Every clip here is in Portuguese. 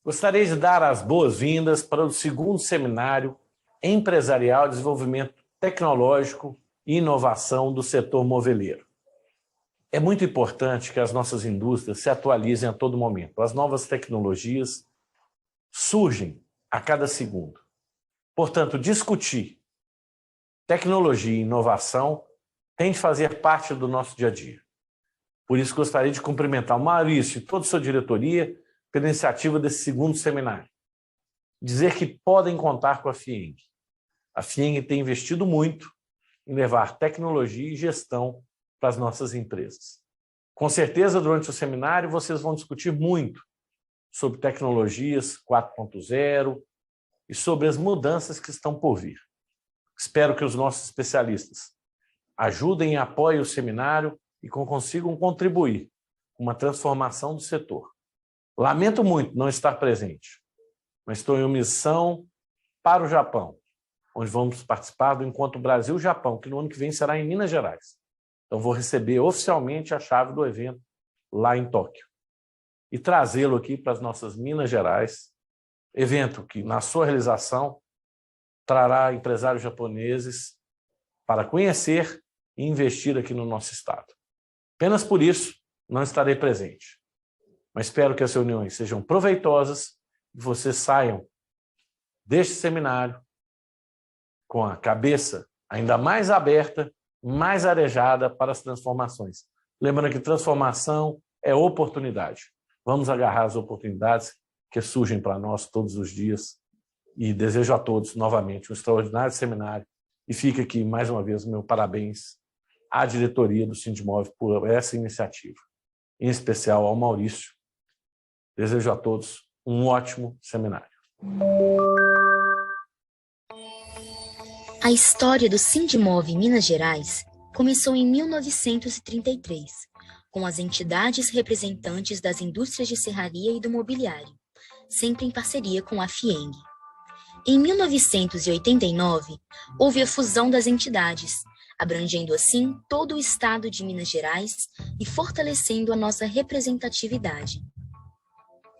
Gostaria de dar as boas-vindas para o segundo seminário empresarial de desenvolvimento tecnológico e inovação do setor moveleiro. É muito importante que as nossas indústrias se atualizem a todo momento. As novas tecnologias surgem a cada segundo. Portanto, discutir tecnologia e inovação tem de fazer parte do nosso dia a dia. Por isso, gostaria de cumprimentar o Maurício e toda a sua diretoria pela iniciativa desse segundo seminário. Dizer que podem contar com a FIENG. A FIENG tem investido muito em levar tecnologia e gestão para as nossas empresas. Com certeza, durante o seminário, vocês vão discutir muito sobre tecnologias 4.0 e sobre as mudanças que estão por vir. Espero que os nossos especialistas ajudem e apoiem o seminário e consigam contribuir com uma transformação do setor. Lamento muito não estar presente, mas estou em uma missão para o Japão, onde vamos participar do Encontro Brasil-Japão, que no ano que vem será em Minas Gerais. Então vou receber oficialmente a chave do evento lá em Tóquio e trazê-lo aqui para as nossas Minas Gerais, evento que, na sua realização, trará empresários japoneses para conhecer e investir aqui no nosso estado. Apenas por isso, não estarei presente. Mas espero que as reuniões sejam proveitosas e vocês saiam deste seminário com a cabeça ainda mais aberta, mais arejada para as transformações. Lembrando que transformação é oportunidade. Vamos agarrar as oportunidades que surgem para nós todos os dias e desejo a todos novamente um extraordinário seminário e fica aqui mais uma vez o meu parabéns à diretoria do Sindimov por essa iniciativa, em especial ao Maurício. Desejo a todos um ótimo seminário. A história do Sindimov Minas Gerais começou em 1933, com as entidades representantes das indústrias de serraria e do mobiliário, sempre em parceria com a FIENG. Em 1989, houve a fusão das entidades, abrangendo assim todo o estado de Minas Gerais e fortalecendo a nossa representatividade.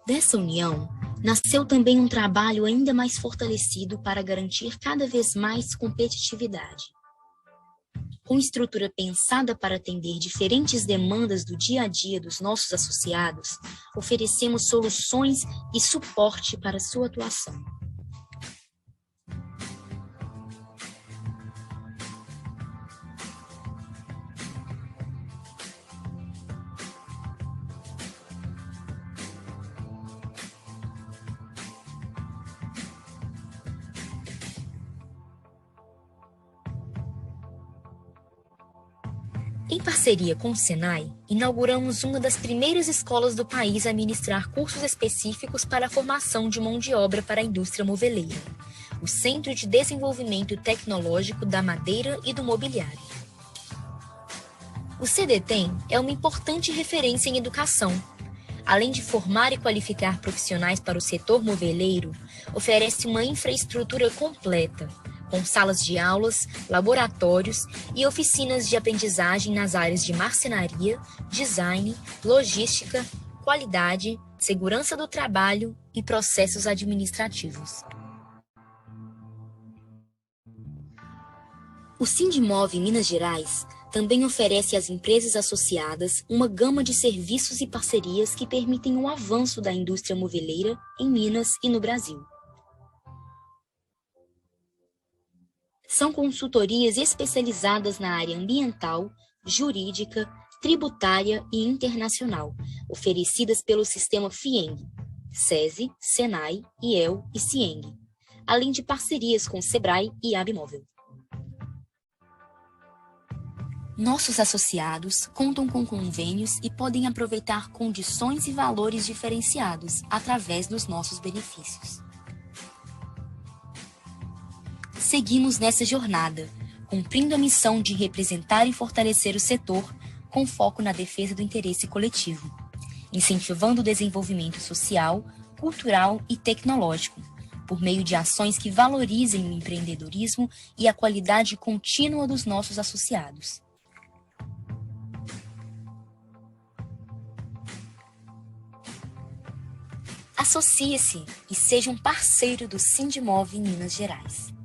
Dessa união, nasceu também um trabalho ainda mais fortalecido para garantir cada vez mais competitividade. Com estrutura pensada para atender diferentes demandas do dia a dia dos nossos associados, oferecemos soluções e suporte para sua atuação. Em parceria com o Senai, inauguramos uma das primeiras escolas do país a ministrar cursos específicos para a formação de mão de obra para a indústria moveleira, o Centro de Desenvolvimento Tecnológico da Madeira e do Mobiliário. O CDTEM é uma importante referência em educação. Além de formar e qualificar profissionais para o setor moveleiro, oferece uma infraestrutura completa, com salas de aulas, laboratórios e oficinas de aprendizagem nas áreas de marcenaria, design, logística, qualidade, segurança do trabalho e processos administrativos. O Sindimov Minas Gerais também oferece às empresas associadas uma gama de serviços e parcerias que permitem o avanço da indústria moveleira em Minas e no Brasil. São consultorias especializadas na área ambiental, jurídica, tributária e internacional, oferecidas pelo sistema FIENG, SESI, SENAI, IEL e CIENG, além de parcerias com SEBRAE e Abmóvel. Nossos associados contam com convênios e podem aproveitar condições e valores diferenciados através dos nossos benefícios. Seguimos nessa jornada, cumprindo a missão de representar e fortalecer o setor com foco na defesa do interesse coletivo, incentivando o desenvolvimento social, cultural e tecnológico, por meio de ações que valorizem o empreendedorismo e a qualidade contínua dos nossos associados. Associe-se e seja um parceiro do Sindimov Minas Gerais.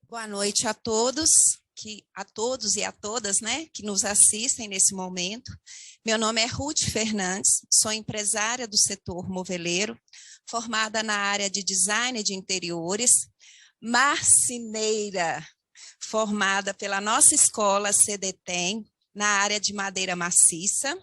Boa noite a todos, e a todas, né, que nos assistem nesse momento. Meu nome é Ruth Fernandes, sou empresária do setor moveleiro, formada na área de design de interiores, marceneira, formada pela nossa escola CDTEM, na área de madeira maciça,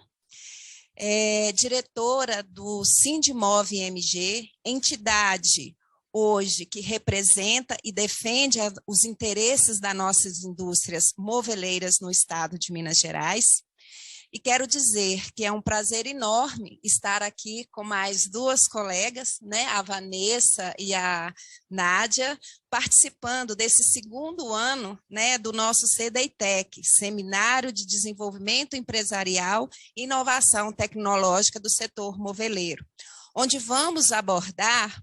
diretora do Sindimov MG, entidade hoje que representa e defende os interesses das nossas indústrias moveleiras no estado de Minas Gerais. E quero dizer que é um prazer enorme estar aqui com mais duas colegas, né, a Vanessa e a Nádia, participando desse segundo ano, né, do nosso CDITEC, Seminário de Desenvolvimento Empresarial e Inovação Tecnológica do Setor Moveleiro, onde vamos abordar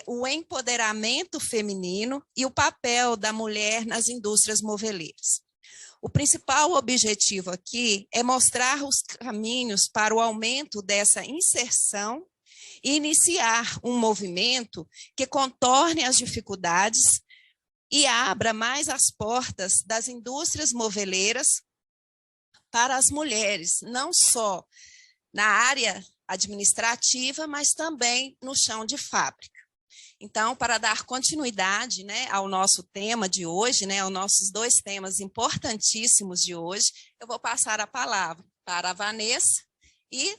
o empoderamento feminino e o papel da mulher nas indústrias moveleiras. O principal objetivo aqui é mostrar os caminhos para o aumento dessa inserção e iniciar um movimento que contorne as dificuldades e abra mais as portas das indústrias moveleiras para as mulheres, não só na área administrativa, mas também no chão de fábrica. Então, para dar continuidade, né, ao nosso tema de hoje, né, aos nossos dois temas importantíssimos de hoje, eu vou passar a palavra para a Vanessa e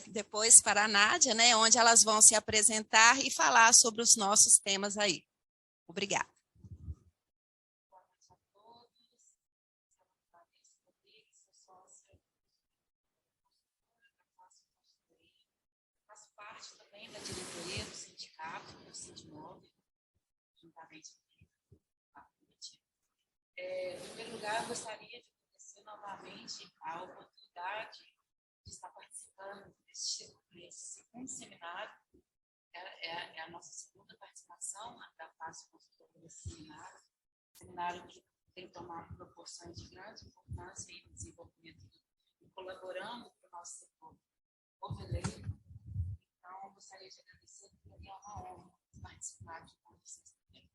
depois para a Nádia, né, onde elas vão se apresentar e falar sobre os nossos temas aí. Obrigada. Em primeiro lugar, eu gostaria de agradecer novamente a oportunidade de estar participando desse segundo seminário. É a nossa segunda participação da fase consultora desse seminário. Seminário que tem tomado proporções de grande importância e desenvolvimento e colaborando para o nosso setor moveleiro. Então, eu gostaria de agradecer, porque é uma honra participar de com vocês também.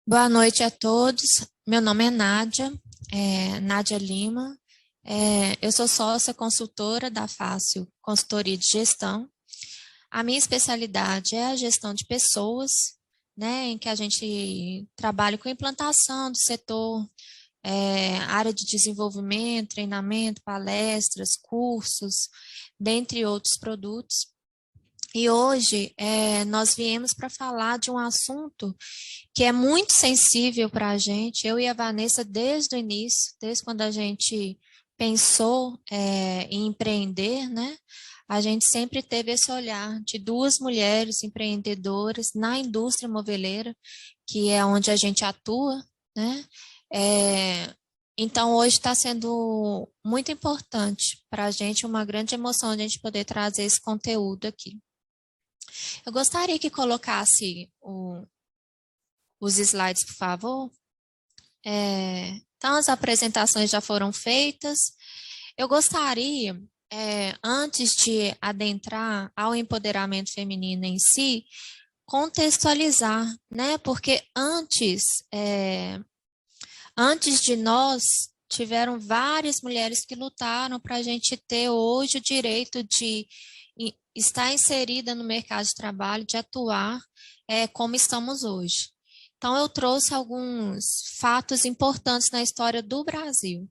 Boa noite a todos. Meu nome é Nádia, Nádia Lima. Eu sou sócia consultora da Fácil Consultoria de Gestão. A minha especialidade é a gestão de pessoas, né, em que a gente trabalha com implantação do setor, área de desenvolvimento, treinamento, palestras, cursos, dentre outros produtos. E hoje nós viemos para falar de um assunto que é muito sensível para a gente, eu e a Vanessa, desde o início, desde quando a gente pensou em empreender, né? A gente sempre teve esse olhar de duas mulheres empreendedoras na indústria moveleira, que é onde a gente atua, né? Então, hoje está sendo muito importante para a gente, uma grande emoção a gente poder trazer esse conteúdo aqui. Eu gostaria que colocasse os slides, por favor. Então, as apresentações já foram feitas. Eu gostaria, antes de adentrar ao empoderamento feminino em si, contextualizar, né? Porque antes de nós, tiveram várias mulheres que lutaram para a gente ter hoje o direito de estar inserida no mercado de trabalho, de atuar como estamos hoje. Então, eu trouxe alguns fatos importantes na história do Brasil.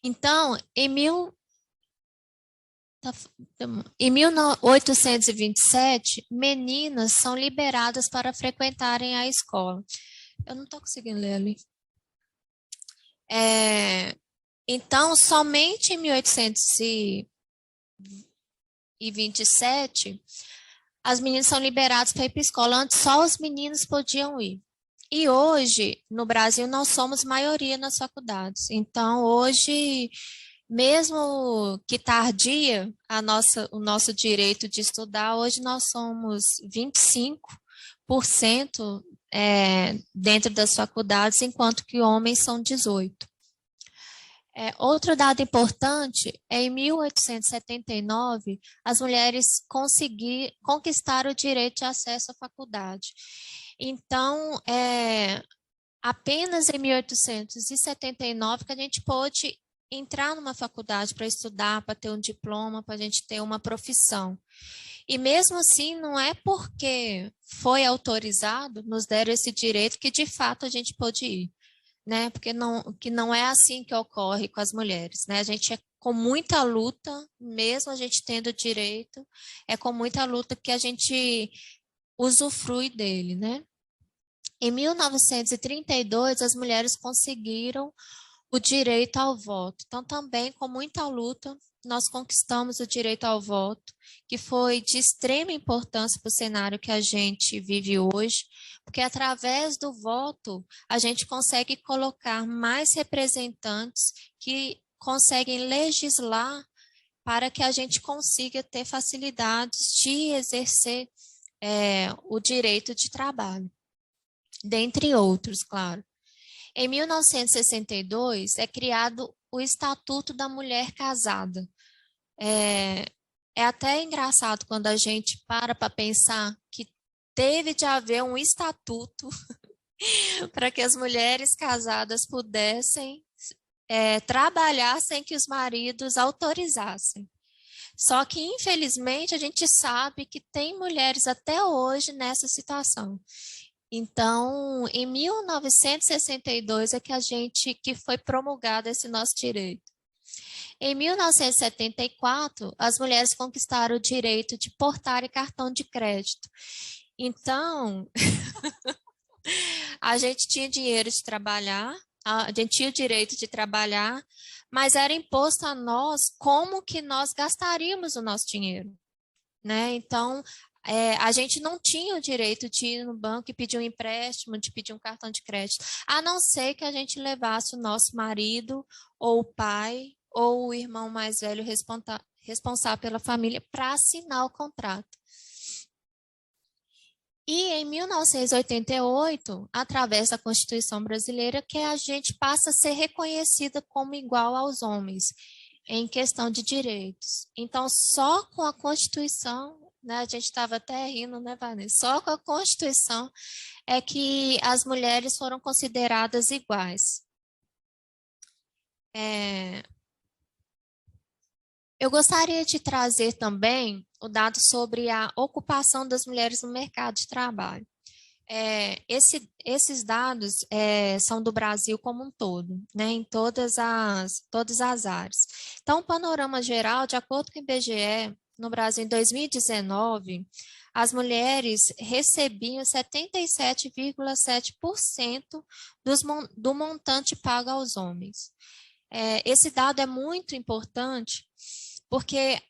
Então, em 1827, meninas são liberadas para frequentarem a escola. Eu não estou conseguindo ler ali. Então, somente em 1827, as meninas são liberadas para ir para a escola. Antes, só os meninos podiam ir. E hoje, no Brasil, nós somos maioria nas faculdades. Então, hoje, mesmo que tardia o nosso direito de estudar, hoje nós somos 25% dentro das faculdades, enquanto que homens são 18%. Outro dado importante em 1879, as mulheres conquistaram o direito de acesso à faculdade. Então, apenas em 1879 que a gente pôde entrar numa faculdade para estudar, para ter um diploma, para a gente ter uma profissão. E mesmo assim, não é porque foi autorizado, nos deram esse direito, que de fato a gente pôde ir. Né? Porque não é assim que ocorre com as mulheres, né? A gente com muita luta, mesmo a gente tendo direito, com muita luta que a gente usufrui dele, né? Em 1932, as mulheres conseguiram o direito ao voto. Então, também com muita luta, nós conquistamos o direito ao voto, que foi de extrema importância para o cenário que a gente vive hoje, porque através do voto a gente consegue colocar mais representantes que conseguem legislar para que a gente consiga ter facilidades de exercer o direito de trabalho, dentre outros, claro. Em 1962, é criado o Estatuto da Mulher Casada. É até engraçado quando a gente para pensar que teve de haver um estatuto para que as mulheres casadas pudessem trabalhar sem que os maridos autorizassem. Só que, infelizmente, a gente sabe que tem mulheres até hoje nessa situação. Então, em 1962 é que foi promulgado esse nosso direito. Em 1974, as mulheres conquistaram o direito de portar cartão de crédito. Então, a gente tinha dinheiro de trabalhar, a gente tinha o direito de trabalhar, mas era imposto a nós como que nós gastaríamos o nosso dinheiro, né? Então, a gente não tinha o direito de ir no banco e pedir um empréstimo, de pedir um cartão de crédito, a não ser que a gente levasse o nosso marido, ou o pai, ou o irmão mais velho responsável pela família para assinar o contrato. E em 1988, através da Constituição Brasileira, que a gente passa a ser reconhecida como igual aos homens em questão de direitos. Então, só com a Constituição né? A gente estava até rindo, né, Vanessa? Só com a Constituição é que as mulheres foram consideradas iguais. Eu gostaria de trazer também o dado sobre a ocupação das mulheres no mercado de trabalho. Esses dados são do Brasil como um todo, né, em todas as áreas. Então, o panorama geral, de acordo com o IBGE, no Brasil, em 2019, as mulheres recebiam 77,7% do montante pago aos homens. Esse dado é muito importante, porque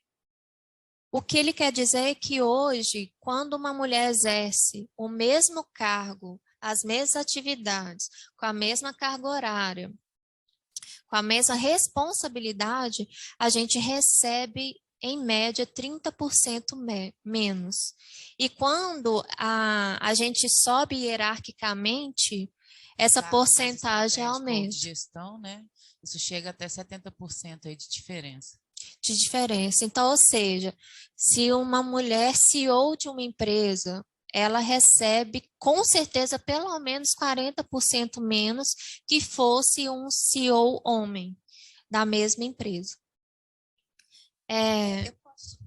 o que ele quer dizer é que hoje, quando uma mulher exerce o mesmo cargo, as mesmas atividades, com a mesma carga horária, com a mesma responsabilidade, a gente recebe, em média, 30% menos. E quando a gente sobe hierarquicamente, essa porcentagem aumenta. De gestão, né? Isso chega até 70% aí de diferença. Então, ou seja, se uma mulher CEO de uma empresa, ela recebe com certeza pelo menos 40% menos que fosse um CEO homem da mesma empresa.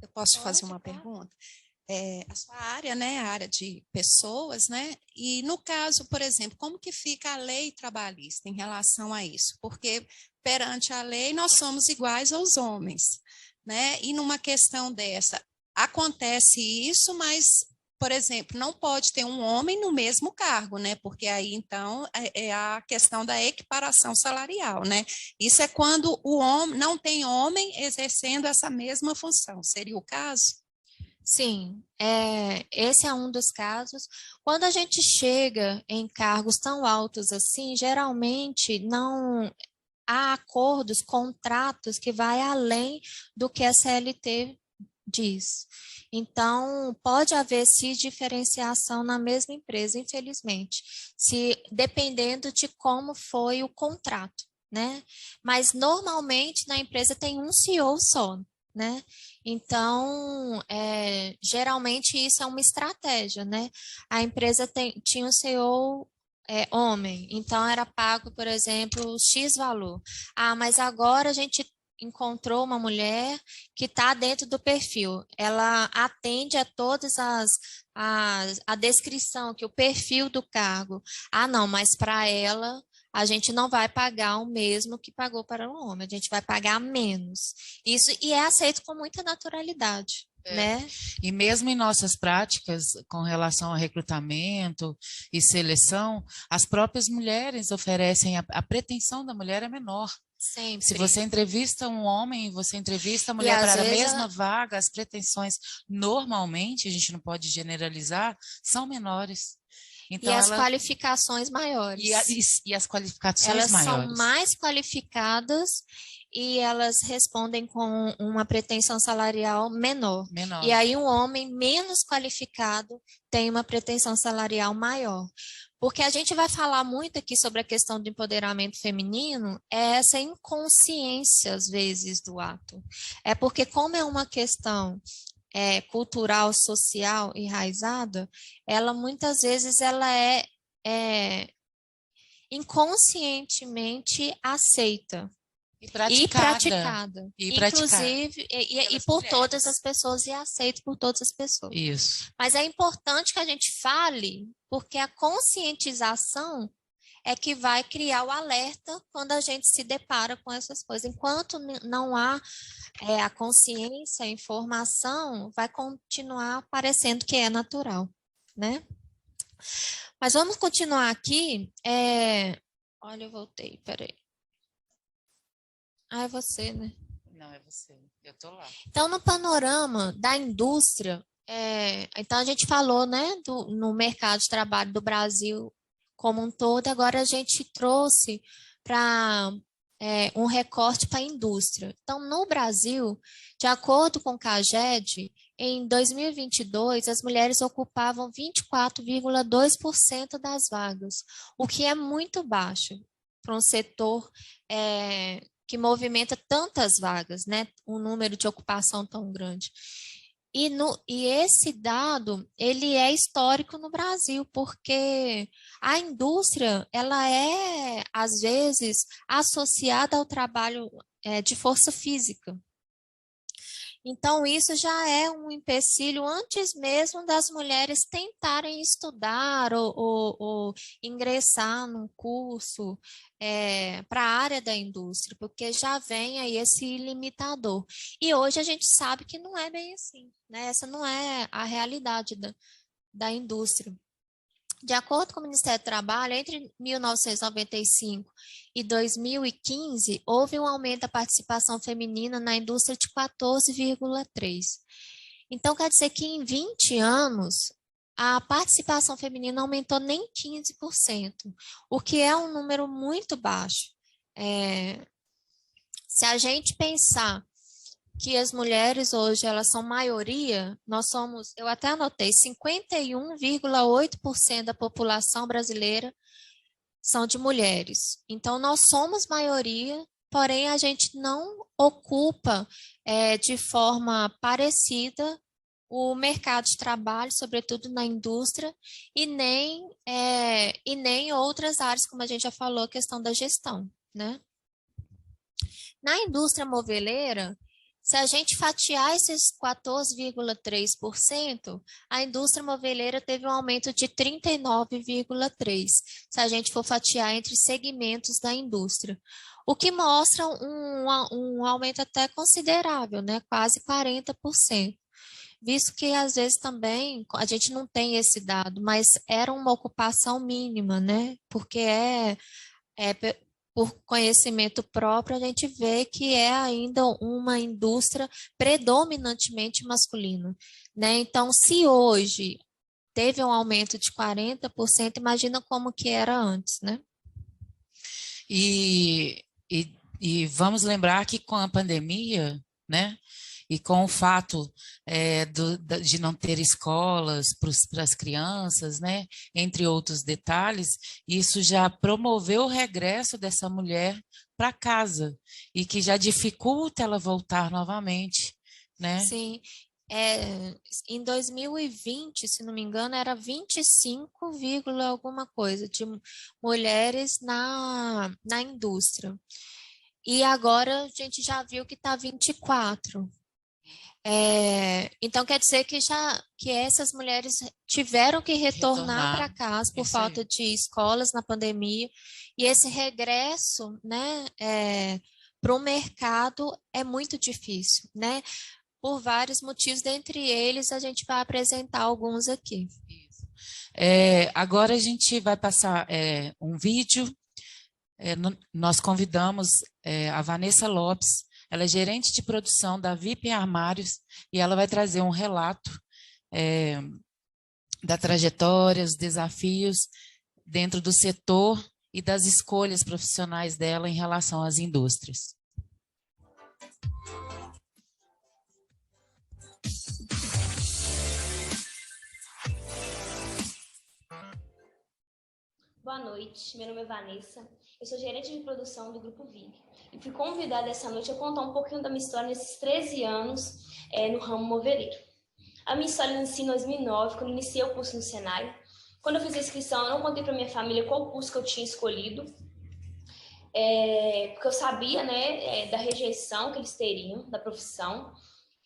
Eu posso fazer uma pergunta? A sua área, né, a área de pessoas, né, e no caso, por exemplo, como que fica a lei trabalhista em relação a isso? Porque perante a lei nós somos iguais aos homens, né, e numa questão dessa, acontece isso, mas, por exemplo, não pode ter um homem no mesmo cargo, né, porque aí então é a questão da equiparação salarial, né, isso é quando o homem, não tem homem exercendo essa mesma função, seria o caso? Sim, esse é um dos casos. Quando a gente chega em cargos tão altos assim, geralmente não há acordos, contratos que vai além do que a CLT diz. Então, pode haver sim diferenciação na mesma empresa, infelizmente, dependendo de como foi o contrato, né? Mas normalmente na empresa tem um CEO só, né? Então, geralmente isso é uma estratégia, né? A empresa tinha um CEO homem, então era pago, por exemplo, X valor. Mas agora a gente encontrou uma mulher que está dentro do perfil, ela atende a todas a descrição, que o perfil do cargo. Não, mas para ela a gente não vai pagar o mesmo que pagou para um homem, a gente vai pagar menos. Isso, e é aceito com muita naturalidade. Né? E mesmo em nossas práticas com relação ao recrutamento e seleção, as próprias mulheres oferecem, a pretensão da mulher é menor. Sempre. Se você entrevista um homem, você entrevista a mulher para a mesma vaga, as pretensões normalmente, a gente não pode generalizar, são menores. Então, e as qualificações maiores. E as qualificações elas maiores. Elas são mais qualificadas e elas respondem com uma pretensão salarial menor. E aí um homem menos qualificado tem uma pretensão salarial maior. Porque a gente vai falar muito aqui sobre a questão do empoderamento feminino, é essa inconsciência, às vezes, do ato. É porque como é uma questão cultural, social, enraizada, ela muitas vezes ela é inconscientemente aceita. E praticada. Inclusive, e por mulheres. Todas as pessoas, e aceito por todas as pessoas. Isso. Mas é importante que a gente fale, porque a conscientização é que vai criar o alerta quando a gente se depara com essas coisas. Enquanto não há a consciência, a informação, vai continuar parecendo que é natural, né? Mas vamos continuar aqui. Olha, eu voltei, peraí. É você, né? Não, é você. Eu tô lá. Então, no panorama da indústria, então a gente falou, né, no mercado de trabalho do Brasil como um todo, agora a gente trouxe para um recorte para a indústria. Então, no Brasil, de acordo com o CAGED, em 2022, as mulheres ocupavam 24,2% das vagas, o que é muito baixo para um setor que movimenta tantas vagas, né? Um número de ocupação tão grande. E esse dado, ele é histórico no Brasil, porque a indústria, ela é, às vezes, associada ao trabalho de força física. Então, isso já é um empecilho antes mesmo das mulheres tentarem estudar ou ingressar num curso para a área da indústria, porque já vem aí esse limitador. E hoje a gente sabe que não é bem assim, né? Essa não é a realidade da indústria. De acordo com o Ministério do Trabalho, entre 1995 e 2015, houve um aumento da participação feminina na indústria de 14,3%. Então, quer dizer que em 20 anos, a participação feminina aumentou nem 15%, o que é um número muito baixo. Se a gente pensar que as mulheres hoje elas são maioria, nós somos, eu até anotei, 51,8% da população brasileira são de mulheres. Então, nós somos maioria, porém a gente não ocupa de forma parecida o mercado de trabalho, sobretudo na indústria, e nem outras áreas, como a gente já falou, a questão da gestão, né? Na indústria moveleira, se a gente fatiar esses 14,3%, a indústria moveleira teve um aumento de 39,3%, se a gente for fatiar entre segmentos da indústria, o que mostra um aumento até considerável, né? Quase 40%. Visto que às vezes também a gente não tem esse dado, mas era uma ocupação mínima, né? Porque por conhecimento próprio, a gente vê que é ainda uma indústria predominantemente masculina, né? Então, se hoje teve um aumento de 40%, imagina como que era antes, né? E vamos lembrar que com a pandemia, né? E com o fato de não ter escolas para as crianças, né, entre outros detalhes, isso já promoveu o regresso dessa mulher para casa e que já dificulta ela voltar novamente, né? Sim. Em 2020, se não me engano, era 25, alguma coisa de mulheres na indústria. E agora a gente já viu que está 24. Então, quer dizer que essas mulheres tiveram que retornar para casa por falta de escolas na pandemia, e esse regresso, né, para o mercado é muito difícil, né, por vários motivos, dentre eles a gente vai apresentar alguns aqui. Agora a gente vai passar um vídeo, nós convidamos a Vanessa Lopes. Ela é gerente de produção da VIP Armários e ela vai trazer um relato da trajetória, os desafios dentro do setor e das escolhas profissionais dela em relação às indústrias. Boa noite, meu nome é Vanessa, eu sou gerente de produção do Grupo VIP e fui convidada essa noite a contar um pouquinho da minha história nesses 13 anos no ramo moveleiro. A minha história inicia em 2009, quando iniciei o curso no Senai. Quando eu fiz a inscrição, eu não contei para minha família qual curso que eu tinha escolhido, porque eu sabia, né, da rejeição que eles teriam da profissão,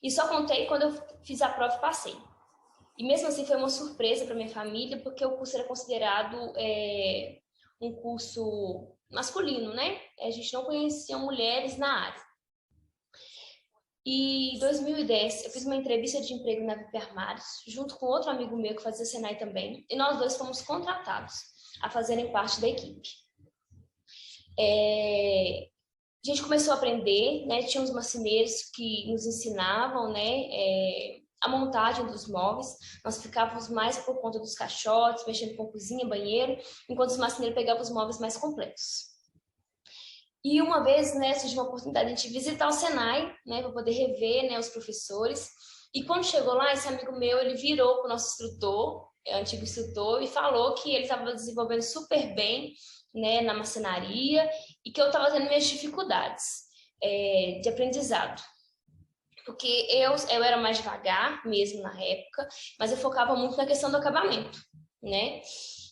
e só contei quando eu fiz a prova e passei. E mesmo assim foi uma surpresa para minha família, porque o curso era considerado um curso masculino, né? A gente não conhecia mulheres na área. E em 2010, eu fiz uma entrevista de emprego na VIP Armários, junto com outro amigo meu que fazia Senai também, e nós dois fomos contratados a fazerem parte da equipe. A gente começou a aprender, né? Tinha uns marceneiros que nos ensinavam, né? A montagem dos móveis. Nós ficávamos mais por conta dos caixotes, mexendo com cozinha, banheiro, enquanto os marceneiros pegavam os móveis mais complexos. E uma vez, né, surgiu uma oportunidade de a gente visitar o Senai, né, para poder rever, né, os professores. E quando chegou lá, esse amigo meu, ele virou para o nosso instrutor, antigo instrutor, e falou que ele estava desenvolvendo super bem, né, na marcenaria, e que eu estava tendo minhas dificuldades de aprendizado. porque eu era mais devagar mesmo na época, mas eu focava muito na questão do acabamento, né?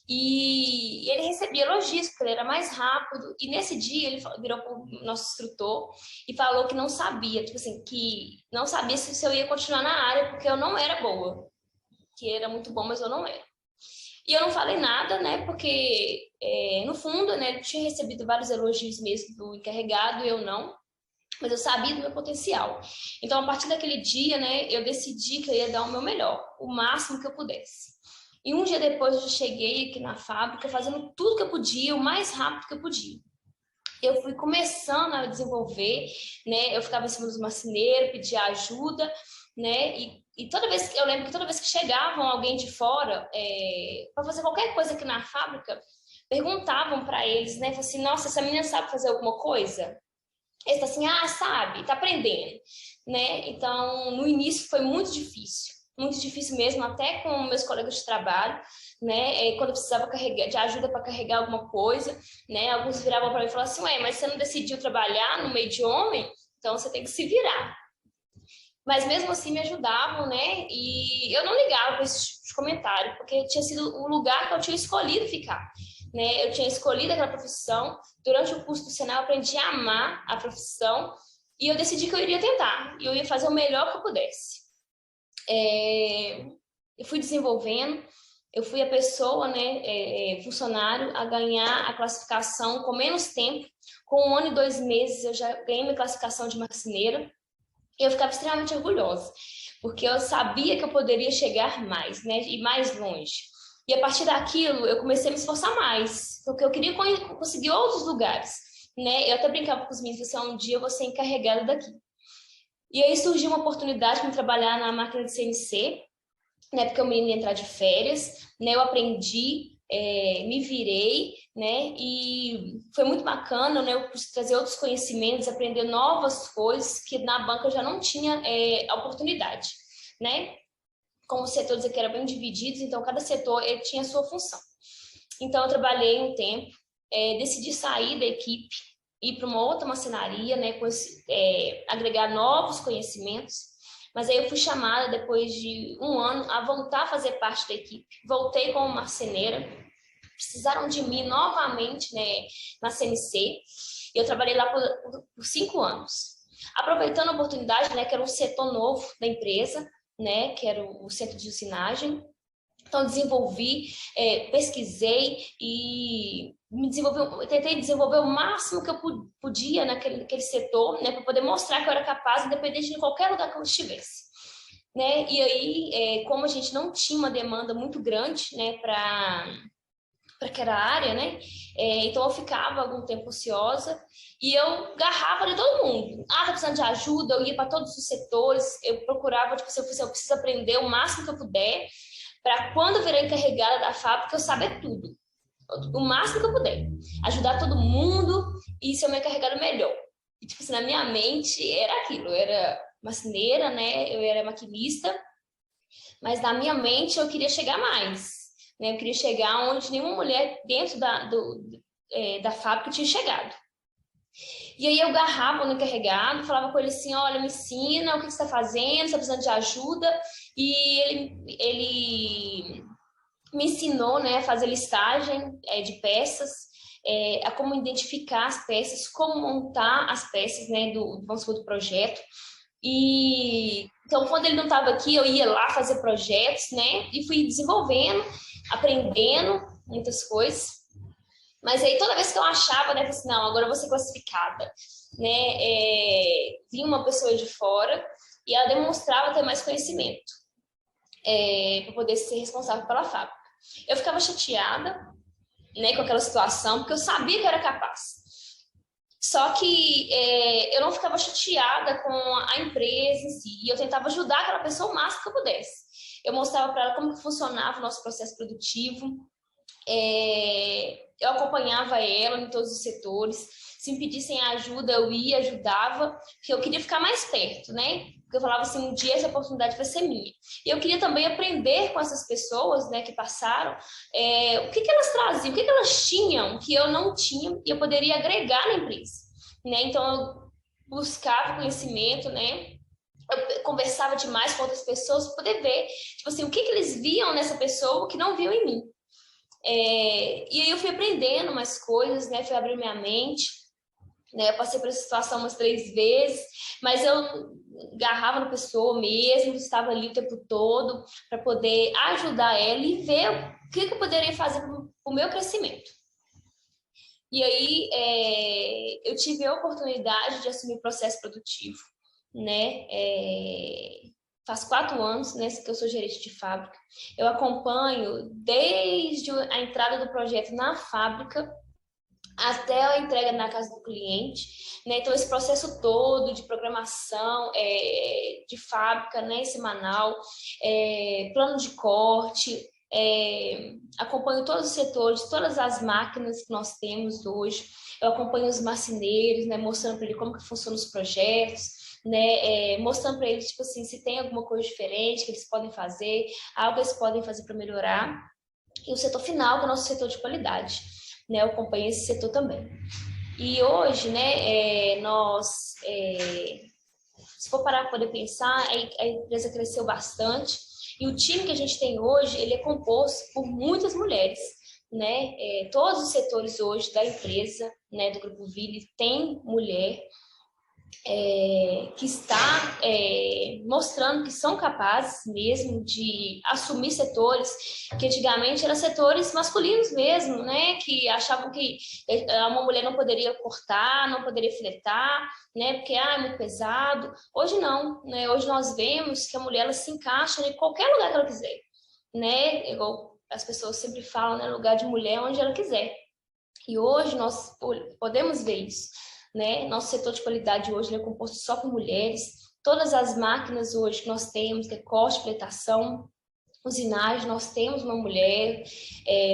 E ele recebia elogios, porque ele era mais rápido. E nesse dia ele virou para o nosso instrutor e falou que não sabia, tipo assim, que não sabia se eu ia continuar na área, porque eu não era boa. Que era muito bom, mas eu não era. E eu não falei nada, né? Porque, no fundo, né, ele tinha recebido vários elogios mesmo do encarregado, eu não. Mas eu sabia do meu potencial. Então, a partir daquele dia, né, eu decidi que eu ia dar o meu melhor, o máximo que eu pudesse. E um dia depois eu cheguei aqui na fábrica fazendo tudo que eu podia, o mais rápido que eu podia. Eu fui começando a desenvolver, né? Eu ficava em cima dos marceneiros, pedia ajuda, né? E toda vez que eu lembro que toda vez que chegavam alguém de fora para fazer qualquer coisa aqui na fábrica, perguntavam para eles, né? Falavam assim, nossa, essa menina sabe fazer alguma coisa? Eles assim, sabe, tá aprendendo, né? Então, no início foi muito difícil mesmo, até com meus colegas de trabalho, né? Quando eu precisava de ajuda para carregar alguma coisa, né? Alguns viravam para mim e falavam assim, ué, mas você não decidiu trabalhar no meio de homem? Então você tem que se virar. Mas mesmo assim me ajudavam, né? E eu não ligava para esse tipo de comentário, porque tinha sido o lugar que eu tinha escolhido ficar. Né? Eu tinha escolhido aquela profissão. Durante o curso do Senai eu aprendi a amar a profissão e eu decidi que eu iria tentar. E eu ia fazer o melhor que eu pudesse. Eu fui desenvolvendo, eu fui a pessoa, né, funcionário, a ganhar a classificação com menos tempo. Com 1 ano e 2 meses eu já ganhei minha classificação de marceneira. Eu ficava extremamente orgulhosa, porque eu sabia que eu poderia chegar mais, né, e mais longe. E a partir daquilo, eu comecei a me esforçar mais, porque eu queria conseguir outros lugares, né? Eu até brincava com os meninos, assim, um dia eu vou ser encarregada daqui. E aí surgiu uma oportunidade para trabalhar na máquina de CNC, né? Porque o menino ia entrar de férias, né? Eu aprendi, me virei, né? E foi muito bacana, né? Eu pude trazer outros conhecimentos, aprender novas coisas que na banca eu já não tinha a oportunidade, né? Como os setores aqui eram bem divididos, então cada setor tinha a sua função. Então eu trabalhei um tempo, decidi sair da equipe, ir para uma outra marcenaria, né? Agregar novos conhecimentos. Mas aí eu fui chamada, depois de 1 ano, a voltar a fazer parte da equipe. Voltei como marceneira. Precisaram de mim novamente, né, na CNC. E eu trabalhei lá por 5 anos. Aproveitando a oportunidade, né, que era um setor novo da empresa, né, que era o centro de usinagem. Então, desenvolvi, pesquisei e tentei desenvolver o máximo que eu podia naquele setor, né, para poder mostrar que eu era capaz, independente de qualquer lugar que eu estivesse. Né? E aí, como a gente não tinha uma demanda muito grande, né, para aquela área, né? Então eu ficava algum tempo ociosa e eu garrava de todo mundo. Tá precisando de ajuda, eu ia para todos os setores, eu procurava, tipo, se eu preciso aprender o máximo que eu puder, para quando eu virar encarregada da fábrica eu saber tudo, o máximo que eu puder, ajudar todo mundo e ser uma encarregada melhor. E, tipo assim, na minha mente era aquilo, eu era marceneira, né? Eu era maquinista, mas na minha mente eu queria chegar mais. Né? Eu queria chegar onde nenhuma mulher dentro da fábrica tinha chegado. E aí eu agarrava no encarregado, falava com ele assim, olha, me ensina, o que você está fazendo, você está precisando de ajuda. E ele me ensinou, né, a fazer listagem de peças, a como identificar as peças, como montar as peças, né, vamos supor, do projeto. E então, quando ele não estava aqui, eu ia lá fazer projetos, né, e fui desenvolvendo, aprendendo muitas coisas. Mas aí toda vez que eu achava, né, eu falei assim, não, agora eu vou ser classificada, né, vinha uma pessoa de fora e ela demonstrava ter mais conhecimento para poder ser responsável pela fábrica. Eu ficava chateada, né, com aquela situação, porque eu sabia que eu era capaz. Só que eu não ficava chateada com a empresa em si, e eu tentava ajudar aquela pessoa o máximo que eu pudesse. Eu mostrava para ela como que funcionava o nosso processo produtivo, eu acompanhava ela em todos os setores. Se me pedissem ajuda, eu ia, ajudava, porque eu queria ficar mais perto, né? Porque eu falava assim, um dia essa oportunidade vai ser minha. E eu queria também aprender com essas pessoas, né, que passaram, o que elas traziam, o que elas tinham que eu não tinha e eu poderia agregar na empresa, né? Então eu buscava conhecimento, né? eu conversava demais com outras pessoas para poder ver, tipo assim, o que eles viam nessa pessoa que não viam em mim. E aí eu fui aprendendo mais coisas, né? Fui abrindo minha mente, né? Eu passei por essa situação umas 3 vezes, mas eu agarrava na pessoa mesmo, estava ali o tempo todo para poder ajudar ela e ver o que eu poderia fazer para o meu crescimento. E aí eu tive a oportunidade de assumir o processo produtivo, né? Faz 4 anos, né, que eu sou gerente de fábrica. Eu acompanho desde a entrada do projeto na fábrica até a entrega na casa do cliente, né? Então, esse processo todo de programação de fábrica, né, semanal, plano de corte, acompanho todos os setores, todas as máquinas que nós temos hoje. Eu acompanho os marceneiros, né, mostrando para ele como que funcionam os projetos, né, mostrando para eles, tipo assim, se tem alguma coisa diferente que eles podem fazer, algo que eles podem fazer para melhorar. E o setor final, que é o nosso setor de qualidade, né, eu acompanho esse setor também. E hoje, né, se for parar para poder pensar, a empresa cresceu bastante, e o time que a gente tem hoje, ele é composto por muitas mulheres, né? Todos os setores hoje da empresa, né, do Grupo Willi, tem mulher que está mostrando que são capazes mesmo de assumir setores que antigamente eram setores masculinos mesmo, né? Que achavam que uma mulher não poderia cortar, não poderia filetar, né? Porque é muito pesado. Hoje não, né? Hoje nós vemos que a mulher ela se encaixa em qualquer lugar que ela quiser, né? Igual as pessoas sempre falam, né? Lugar de mulher onde ela quiser. E hoje nós podemos ver isso, né? Nosso setor de qualidade hoje é composto só por mulheres. Todas as máquinas hoje que nós temos, que é corte, pletação, usinagem, nós temos uma mulher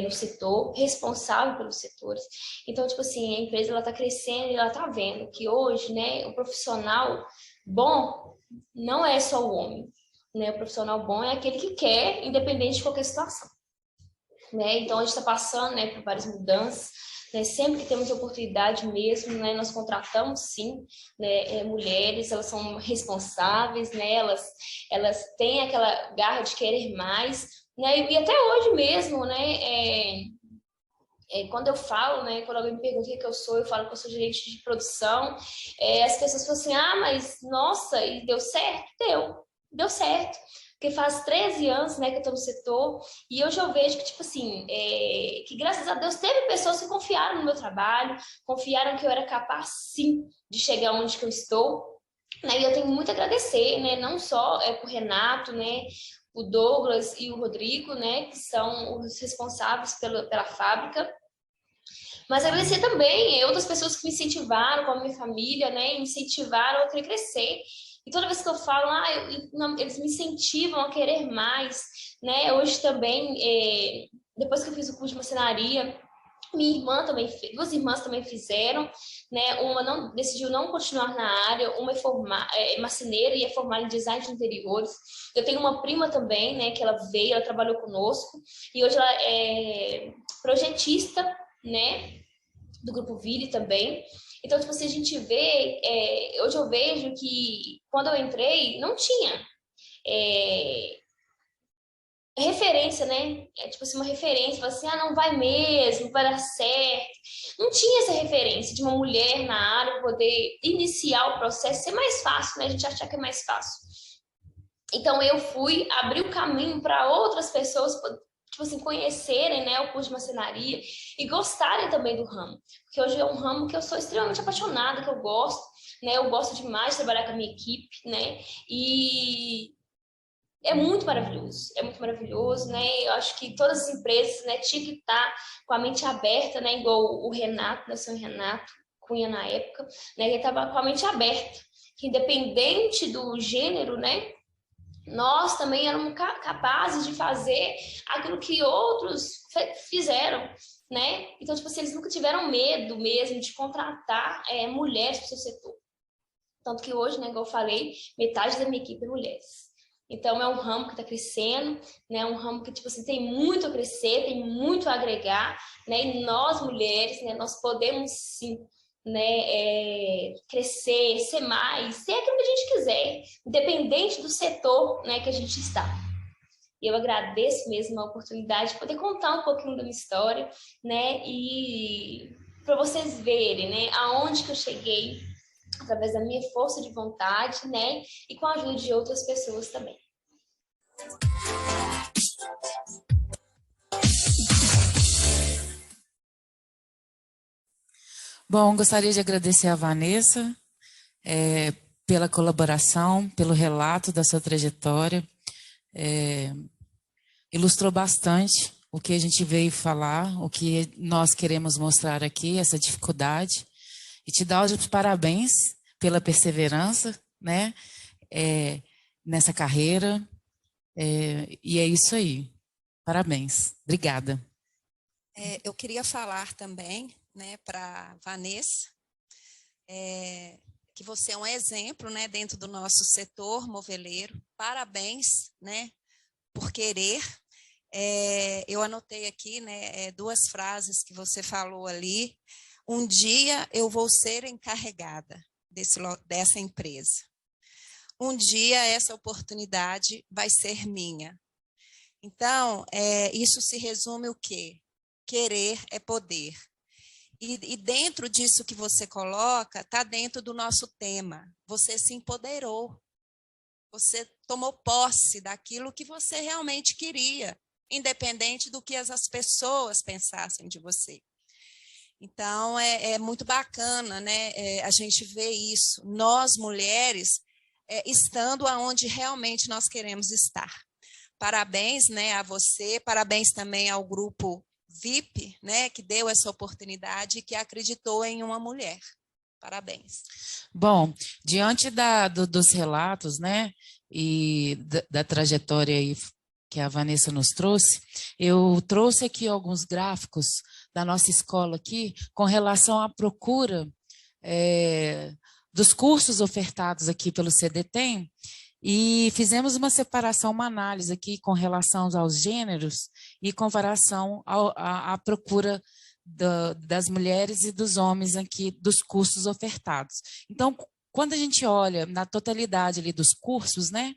no setor, responsável pelos setores. Então, tipo assim, a empresa ela está crescendo e ela está vendo que hoje, né, o profissional bom não é só o homem, né? O profissional bom é aquele que quer, independente de qualquer situação, né? Então, a gente está passando, né, por várias mudanças. Né, sempre que temos oportunidade mesmo, né, nós contratamos sim, né, mulheres, elas são responsáveis, né, elas têm aquela garra de querer mais, né, e até hoje mesmo, né, quando eu falo, né, quando alguém me pergunta o que eu sou, eu falo que eu sou gerente de produção, as pessoas falam assim, mas nossa, e deu certo? Deu certo. Porque faz 13 anos, né, que eu estou no setor, e hoje eu vejo que, tipo assim, que graças a Deus teve pessoas que confiaram no meu trabalho, confiaram que eu era capaz, sim, de chegar onde que eu estou, né, e eu tenho muito a agradecer, né, não só pro Renato, né, o Douglas e o Rodrigo, né, que são os responsáveis pela fábrica, mas agradecer também outras pessoas que me incentivaram, como a minha família, né, me incentivaram a querer crescer. E toda vez que eu falo, eles me incentivam a querer mais, né? Hoje também, depois que eu fiz o curso de marcenaria, minha irmã também, 2 irmãs também fizeram, né? Uma decidiu não continuar na área, uma é marceneira e é formada em design de interiores. Eu tenho uma prima também, né? Que ela veio, ela trabalhou conosco e hoje ela é projetista, né? Do Grupo Willi também. Então, tipo assim, a gente vê, hoje eu vejo que quando eu entrei, não tinha referência, né? Tipo assim, uma referência, fala assim, não vai mesmo, vai dar certo. Não tinha essa referência de uma mulher na área poder iniciar o processo, ser mais fácil, né? A gente achar que é mais fácil. Então, eu fui abrir o caminho para outras pessoas, tipo assim, conhecerem, né, o curso de marcenaria e gostarem também do ramo. Porque hoje é um ramo que eu sou extremamente apaixonada, que eu gosto, né? Eu gosto demais de trabalhar com a minha equipe, né? E é muito maravilhoso, né? Eu acho que todas as empresas, né, tinham que estar com a mente aberta, né? Igual o Renato, né, o seu Renato Cunha na época, né? Ele estava com a mente aberta, que independente do gênero, né? Nós também éramos capazes de fazer aquilo que outros fizeram, né? Então, tipo assim, eles nunca tiveram medo mesmo de contratar mulheres para o seu setor. Tanto que hoje, né, igual eu falei, metade da minha equipe é mulheres. Então, é um ramo que está crescendo, né? É um ramo que, tipo assim, tem muito a crescer, tem muito a agregar, né? E nós, mulheres, né, nós podemos, sim, né, crescer, ser mais, ser aquilo que a gente quiser, independente do setor, né, que a gente está. E eu agradeço mesmo a oportunidade de poder contar um pouquinho da minha história, né, e para vocês verem, né, aonde que eu cheguei através da minha força de vontade, né, e com a ajuda de outras pessoas também. Bom, gostaria de agradecer a Vanessa pela colaboração, pelo relato da sua trajetória. Ilustrou bastante o que a gente veio falar, o que nós queremos mostrar aqui, essa dificuldade. E te dar os parabéns pela perseverança, né, nessa carreira. E é isso aí. Parabéns. Obrigada. Eu queria falar também, né, para Vanessa, que você é um exemplo, né, dentro do nosso setor moveleiro. Parabéns, né, por querer. Eu anotei aqui, né, duas frases que você falou ali. Um dia eu vou ser encarregada dessa empresa. Um dia essa oportunidade vai ser minha. Então, isso se resume o quê? Querer é poder. E dentro disso que você coloca, está dentro do nosso tema. Você se empoderou. Você tomou posse daquilo que você realmente queria, independente do que as pessoas pensassem de você. Então, é muito bacana, né, a gente ver isso. Nós, mulheres, estando aonde realmente nós queremos estar. Parabéns, né, a você, parabéns também ao grupo VIP, né, que deu essa oportunidade e que acreditou em uma mulher. Parabéns. Bom, diante dos relatos, né, e da trajetória aí que a Vanessa nos trouxe, eu trouxe aqui alguns gráficos da nossa escola aqui com relação à procura dos cursos ofertados aqui pelo CDTEM, e fizemos uma separação, uma análise aqui com relação aos gêneros e comparação à procura das mulheres e dos homens aqui dos cursos ofertados. Então, quando a gente olha na totalidade ali dos cursos, né,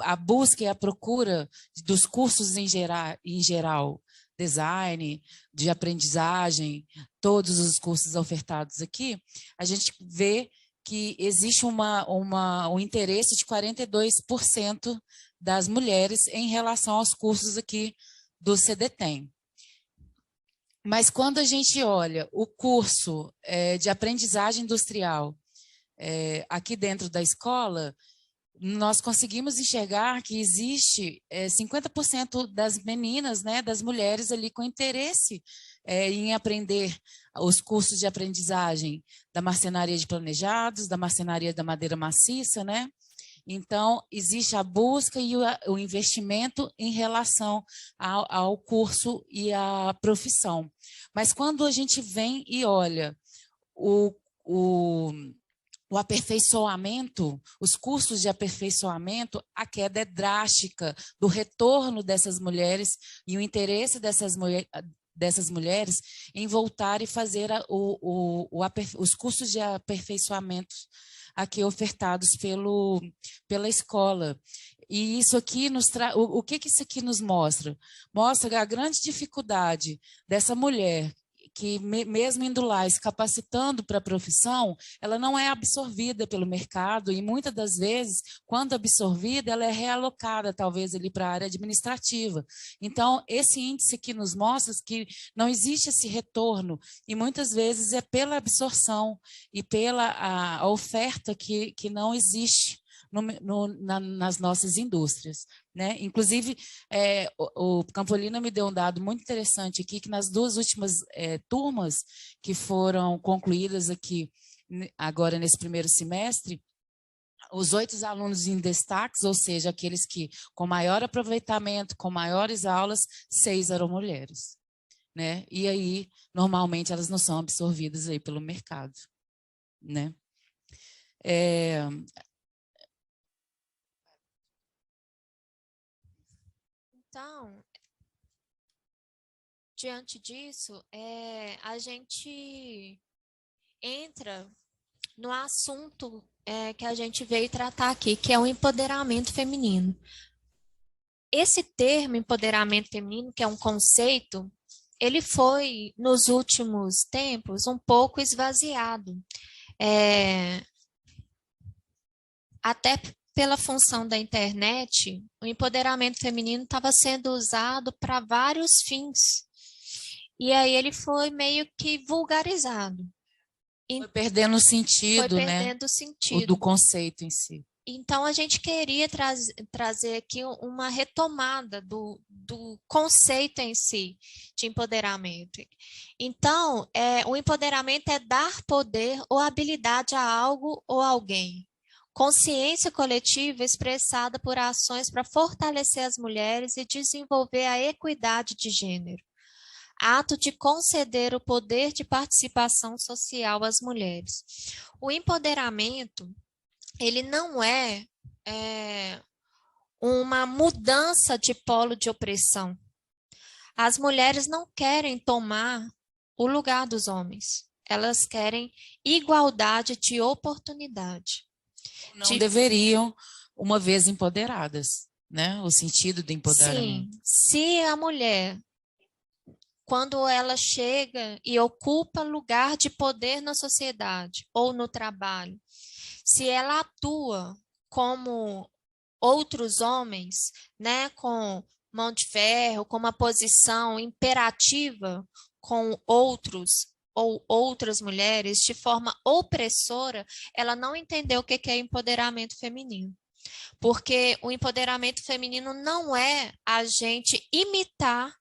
a busca e a procura dos cursos em geral, design, de aprendizagem, todos os cursos ofertados aqui, a gente vê que existe um interesse de 42% das mulheres em relação aos cursos aqui do CDTEM. Mas quando a gente olha o curso de aprendizagem industrial aqui dentro da escola, nós conseguimos enxergar que existe 50% das meninas, né, das mulheres ali com interesse em aprender os cursos de aprendizagem da marcenaria de planejados, da marcenaria da madeira maciça, né? Então, existe a busca e o investimento em relação ao curso e à profissão. Mas quando a gente vem e olha o aperfeiçoamento, os cursos de aperfeiçoamento, a queda é drástica do retorno dessas mulheres e o interesse dessas mulheres em voltar e fazer os cursos de aperfeiçoamento aqui ofertados pela escola. E isso aqui nos traz. O que isso aqui nos mostra? Mostra a grande dificuldade dessa mulher que mesmo indo lá, se capacitando para a profissão, ela não é absorvida pelo mercado e muitas das vezes, quando absorvida, ela é realocada talvez ali para a área administrativa. Então, esse índice aqui nos mostra que não existe esse retorno e muitas vezes é pela absorção e pela a oferta que não existe nas nossas indústrias, né? Inclusive, o Campolino me deu um dado muito interessante aqui, que nas duas últimas turmas que foram concluídas aqui agora nesse primeiro semestre, os 8 alunos em destaques, ou seja, aqueles que com maior aproveitamento, com maiores aulas, 6 eram mulheres, né? E aí, normalmente, elas não são absorvidas aí pelo mercado, né? Então, diante disso, a gente entra no assunto que a gente veio tratar aqui, que é o empoderamento feminino. Esse termo, empoderamento feminino, que é um conceito, ele foi, nos últimos tempos, um pouco esvaziado. Até pela função da internet, o empoderamento feminino estava sendo usado para vários fins. E aí ele foi meio que vulgarizado. Foi perdendo o sentido, Foi né? perdendo o sentido. Do conceito em si. Então, a gente queria trazer aqui uma retomada do conceito em si de empoderamento. Então, o empoderamento é dar poder ou habilidade a algo ou alguém. Consciência coletiva expressada por ações para fortalecer as mulheres e desenvolver a equidade de gênero. Ato de conceder o poder de participação social às mulheres. O empoderamento, ele não é uma mudança de polo de opressão. As mulheres não querem tomar o lugar dos homens. Elas querem igualdade de oportunidade. Não deveriam, uma vez empoderadas, né? O sentido do empoderamento. Sim, se a mulher, quando ela chega e ocupa lugar de poder na sociedade ou no trabalho, se ela atua como outros homens, né, com mão de ferro, com uma posição imperativa com outros ou outras mulheres de forma opressora, ela não entendeu o que é empoderamento feminino. Porque o empoderamento feminino não é a gente imitar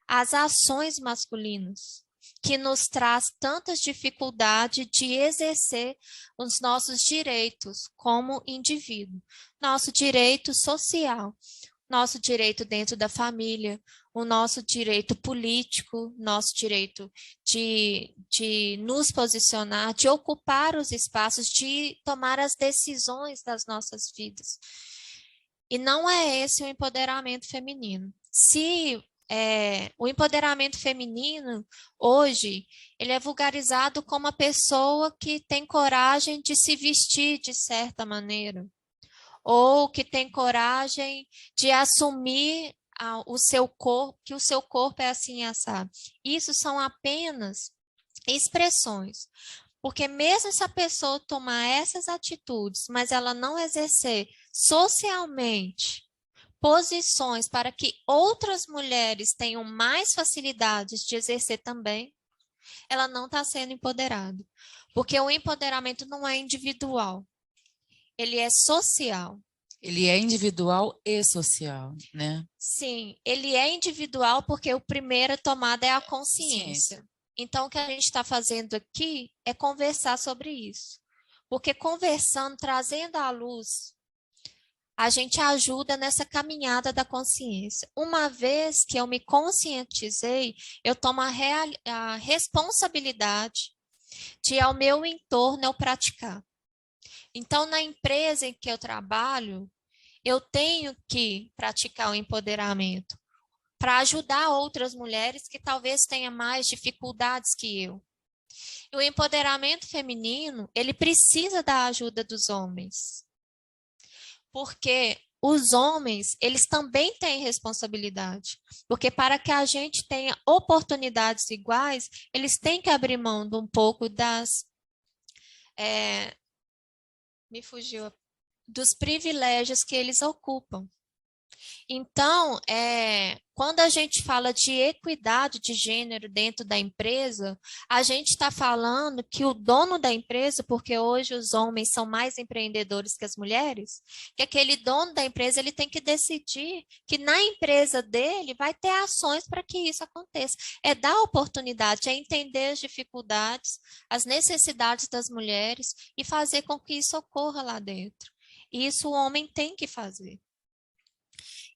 as ações masculinas, que nos traz tantas dificuldades de exercer os nossos direitos como indivíduo, nosso direito social, nosso direito dentro da família, o nosso direito político, nosso direito de nos posicionar, de ocupar os espaços, de tomar as decisões das nossas vidas. E não é esse o empoderamento feminino. Se o empoderamento feminino, hoje, ele é vulgarizado como a pessoa que tem coragem de se vestir de certa maneira, ou que tem coragem de assumir o seu corpo, que o seu corpo é assim assado. Isso são apenas expressões. Porque mesmo se a pessoa tomar essas atitudes, mas ela não exercer socialmente posições para que outras mulheres tenham mais facilidades de exercer também, ela não está sendo empoderada. Porque o empoderamento não é individual, ele é social. Ele é individual e social, né? Sim, ele é individual porque a primeira tomada é a consciência. Então, o que a gente está fazendo aqui é conversar sobre isso. Porque conversando, trazendo à luz, a gente ajuda nessa caminhada da consciência. Uma vez que eu me conscientizei, eu tomo a responsabilidade de, ao meu entorno, eu praticar. Então, na empresa em que eu trabalho, eu tenho que praticar o empoderamento para ajudar outras mulheres que talvez tenham mais dificuldades que eu. E o empoderamento feminino, ele precisa da ajuda dos homens. Porque os homens, eles também têm responsabilidade. Porque para que a gente tenha oportunidades iguais, eles têm que abrir mão de um pouco dos privilégios que eles ocupam. Então, quando a gente fala de equidade de gênero dentro da empresa, a gente está falando que o dono da empresa, porque hoje os homens são mais empreendedores que as mulheres, que aquele dono da empresa ele tem que decidir que na empresa dele vai ter ações para que isso aconteça. É dar oportunidade, é entender as dificuldades, as necessidades das mulheres e fazer com que isso ocorra lá dentro. Isso o homem tem que fazer.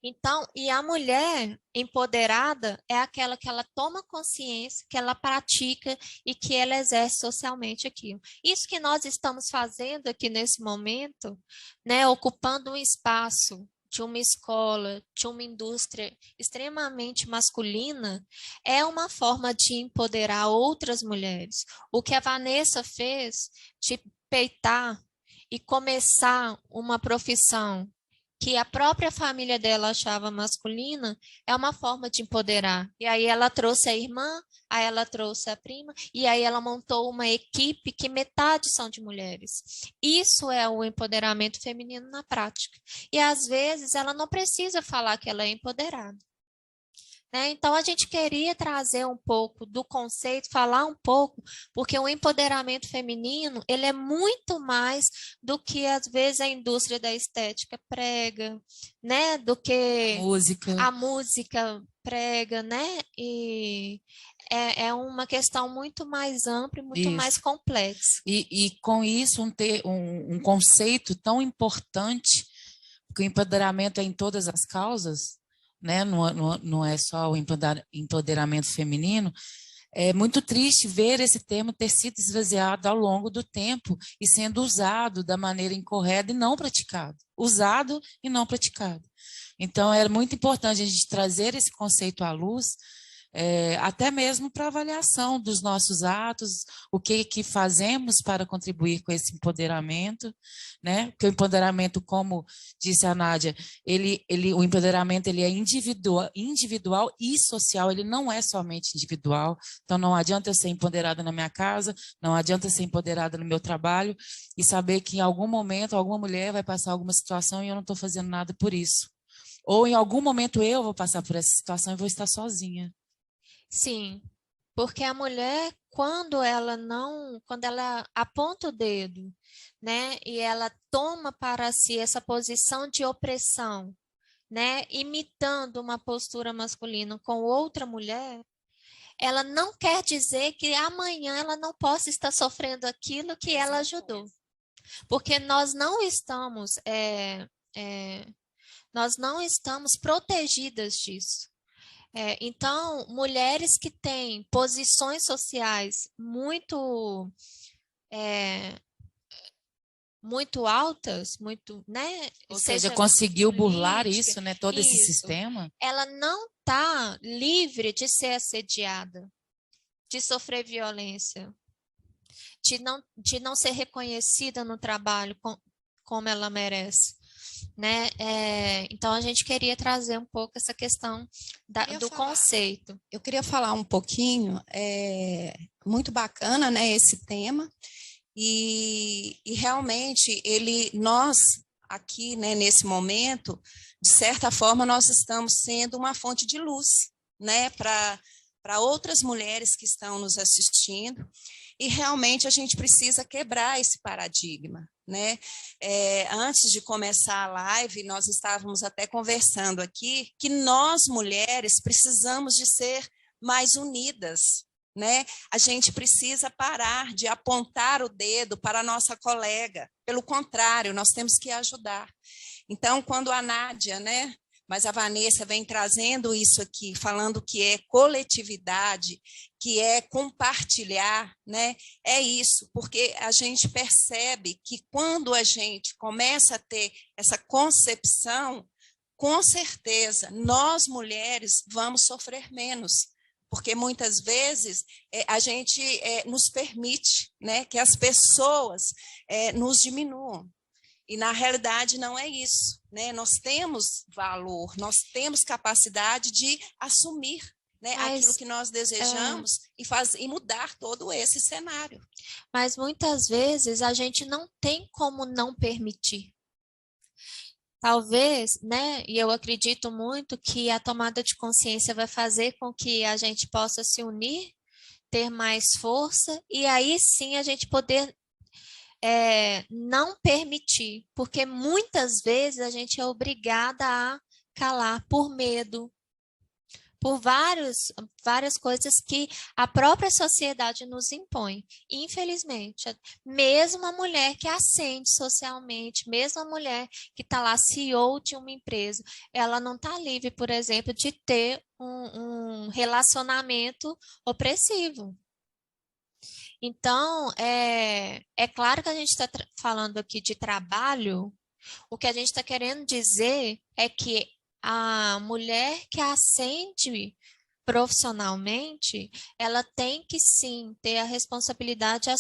Então, e a mulher empoderada é aquela que ela toma consciência, que ela pratica e que ela exerce socialmente aquilo. Isso que nós estamos fazendo aqui nesse momento, né, ocupando um espaço de uma escola, de uma indústria extremamente masculina, é uma forma de empoderar outras mulheres. O que a Vanessa fez de peitar e começar uma profissão que a própria família dela achava masculina, é uma forma de empoderar. E aí ela trouxe a irmã, aí ela trouxe a prima, e aí ela montou uma equipe que metade são de mulheres. Isso é o empoderamento feminino na prática. E às vezes ela não precisa falar que ela é empoderada. Né? Então, a gente queria trazer um pouco do conceito, falar um pouco, porque o empoderamento feminino, ele é muito mais do que, às vezes, a indústria da estética prega, né? Do que a música prega, né? E é uma questão muito mais ampla e muito mais complexa. E com isso, um conceito tão importante, porque o empoderamento é em todas as causas, né? Não é só o empoderamento feminino. É muito triste ver esse termo ter sido esvaziado ao longo do tempo e sendo usado da maneira incorreta e não praticado. Usado e não praticado. Então, é muito importante a gente trazer esse conceito à luz, até mesmo para avaliação dos nossos atos, o que fazemos para contribuir com esse empoderamento, né? Porque o empoderamento, como disse a Nádia, o empoderamento ele é individual e social, ele não é somente individual. Então, não adianta eu ser empoderada na minha casa, não adianta eu ser empoderada no meu trabalho e saber que em algum momento alguma mulher vai passar alguma situação e eu não estou fazendo nada por isso. Ou em algum momento eu vou passar por essa situação e vou estar sozinha. Sim, porque a mulher, quando ela aponta o dedo, né, e ela toma para si essa posição de opressão, né, imitando uma postura masculina com outra mulher, ela não quer dizer que amanhã ela não possa estar sofrendo aquilo que ela ajudou. Porque nós não estamos protegidas disso. Então, mulheres que têm posições sociais muito altas, muito, né? Ou seja, conseguiu burlar isso, né? Todo esse sistema. Ela não está livre de ser assediada, de sofrer violência, de não ser reconhecida no trabalho como ela merece. Né? Então, a gente queria trazer um pouco essa questão do conceito. Eu queria falar um pouquinho, muito bacana, né, esse tema, e realmente nós aqui, né, nesse momento, de certa forma, nós estamos sendo uma fonte de luz, né, para outras mulheres que estão nos assistindo, e realmente a gente precisa quebrar esse paradigma, né? Antes de começar a live, nós estávamos até conversando aqui que nós, mulheres, precisamos de ser mais unidas, né? A gente precisa parar de apontar o dedo para a nossa colega. Pelo contrário, nós temos que ajudar. Então, quando a Nádia, né? Mas a Vanessa vem trazendo isso aqui, falando que é coletividade, que é compartilhar, né? É isso, porque a gente percebe que quando a gente começa a ter essa concepção, com certeza, nós mulheres vamos sofrer menos, porque muitas vezes a gente nos permite, né, que as pessoas nos diminuam. E, na realidade, não é isso, né? Nós temos valor, nós temos capacidade de assumir, né, aquilo que nós desejamos e mudar todo esse cenário. Mas, muitas vezes, a gente não tem como não permitir. Talvez, né, e eu acredito muito que a tomada de consciência vai fazer com que a gente possa se unir, ter mais força, e aí sim a gente poder não permitir, porque muitas vezes a gente é obrigada a calar por medo, por várias coisas que a própria sociedade nos impõe. Infelizmente, mesmo a mulher que ascende socialmente, mesmo a mulher que está lá CEO de uma empresa, ela não está livre, por exemplo, de ter um relacionamento opressivo. Então, é claro que a gente está falando aqui de trabalho, O que a gente está querendo dizer é que a mulher que ascende profissionalmente, ela tem que sim ter a responsabilidade de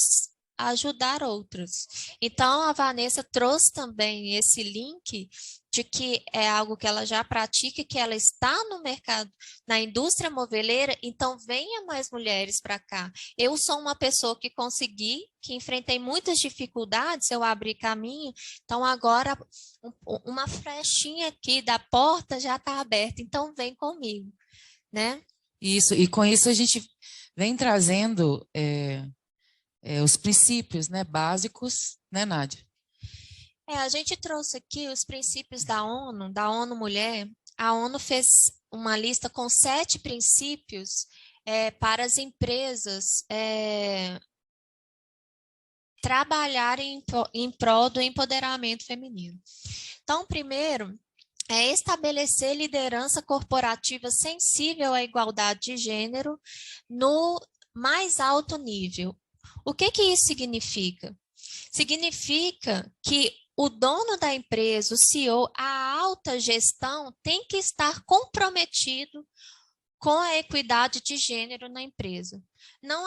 ajudar outros. Então, a Vanessa trouxe também esse link de que é algo que ela já pratica, que ela está no mercado, na indústria moveleira, então venha mais mulheres para cá. Eu sou uma pessoa que consegui, que enfrentei muitas dificuldades, eu abri caminho, então agora uma flechinha aqui da porta já está aberta, então vem comigo, né? Isso, e com isso a gente vem trazendo os princípios, né, básicos, né, Nádia? A gente trouxe aqui os princípios da ONU Mulher. A ONU fez uma lista com 7 princípios para as empresas trabalharem em prol do empoderamento feminino. Então, primeiro, é estabelecer liderança corporativa sensível à igualdade de gênero no mais alto nível. O que isso significa? Significa que o dono da empresa, o CEO, a alta gestão tem que estar comprometido com a equidade de gênero na empresa. Não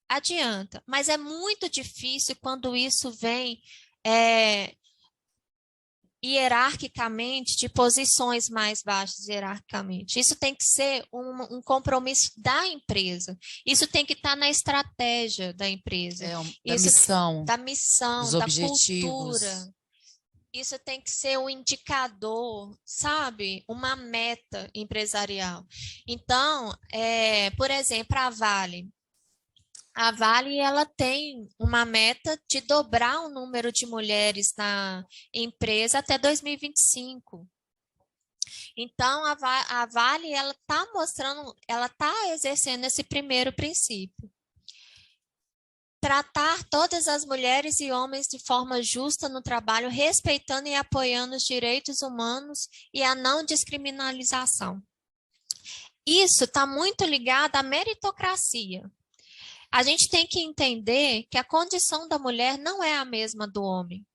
adianta, mas é muito difícil quando isso vem hierarquicamente, de posições mais baixas hierarquicamente. Isso tem que ser um compromisso da empresa. Isso tem que estar na estratégia da empresa. Da missão, dos da objetivos. cultura. Isso tem que ser um indicador, sabe? Uma meta empresarial. Então, por exemplo, a Vale. A Vale, ela tem uma meta de dobrar o número de mulheres na empresa até 2025. Então, a Vale, ela está mostrando, ela está exercendo esse primeiro princípio. Tratar todas as mulheres e homens de forma justa no trabalho, respeitando e apoiando os direitos humanos e a não descriminalização. Isso está muito ligado à meritocracia. A gente tem que entender que a condição da mulher não é a mesma do homem.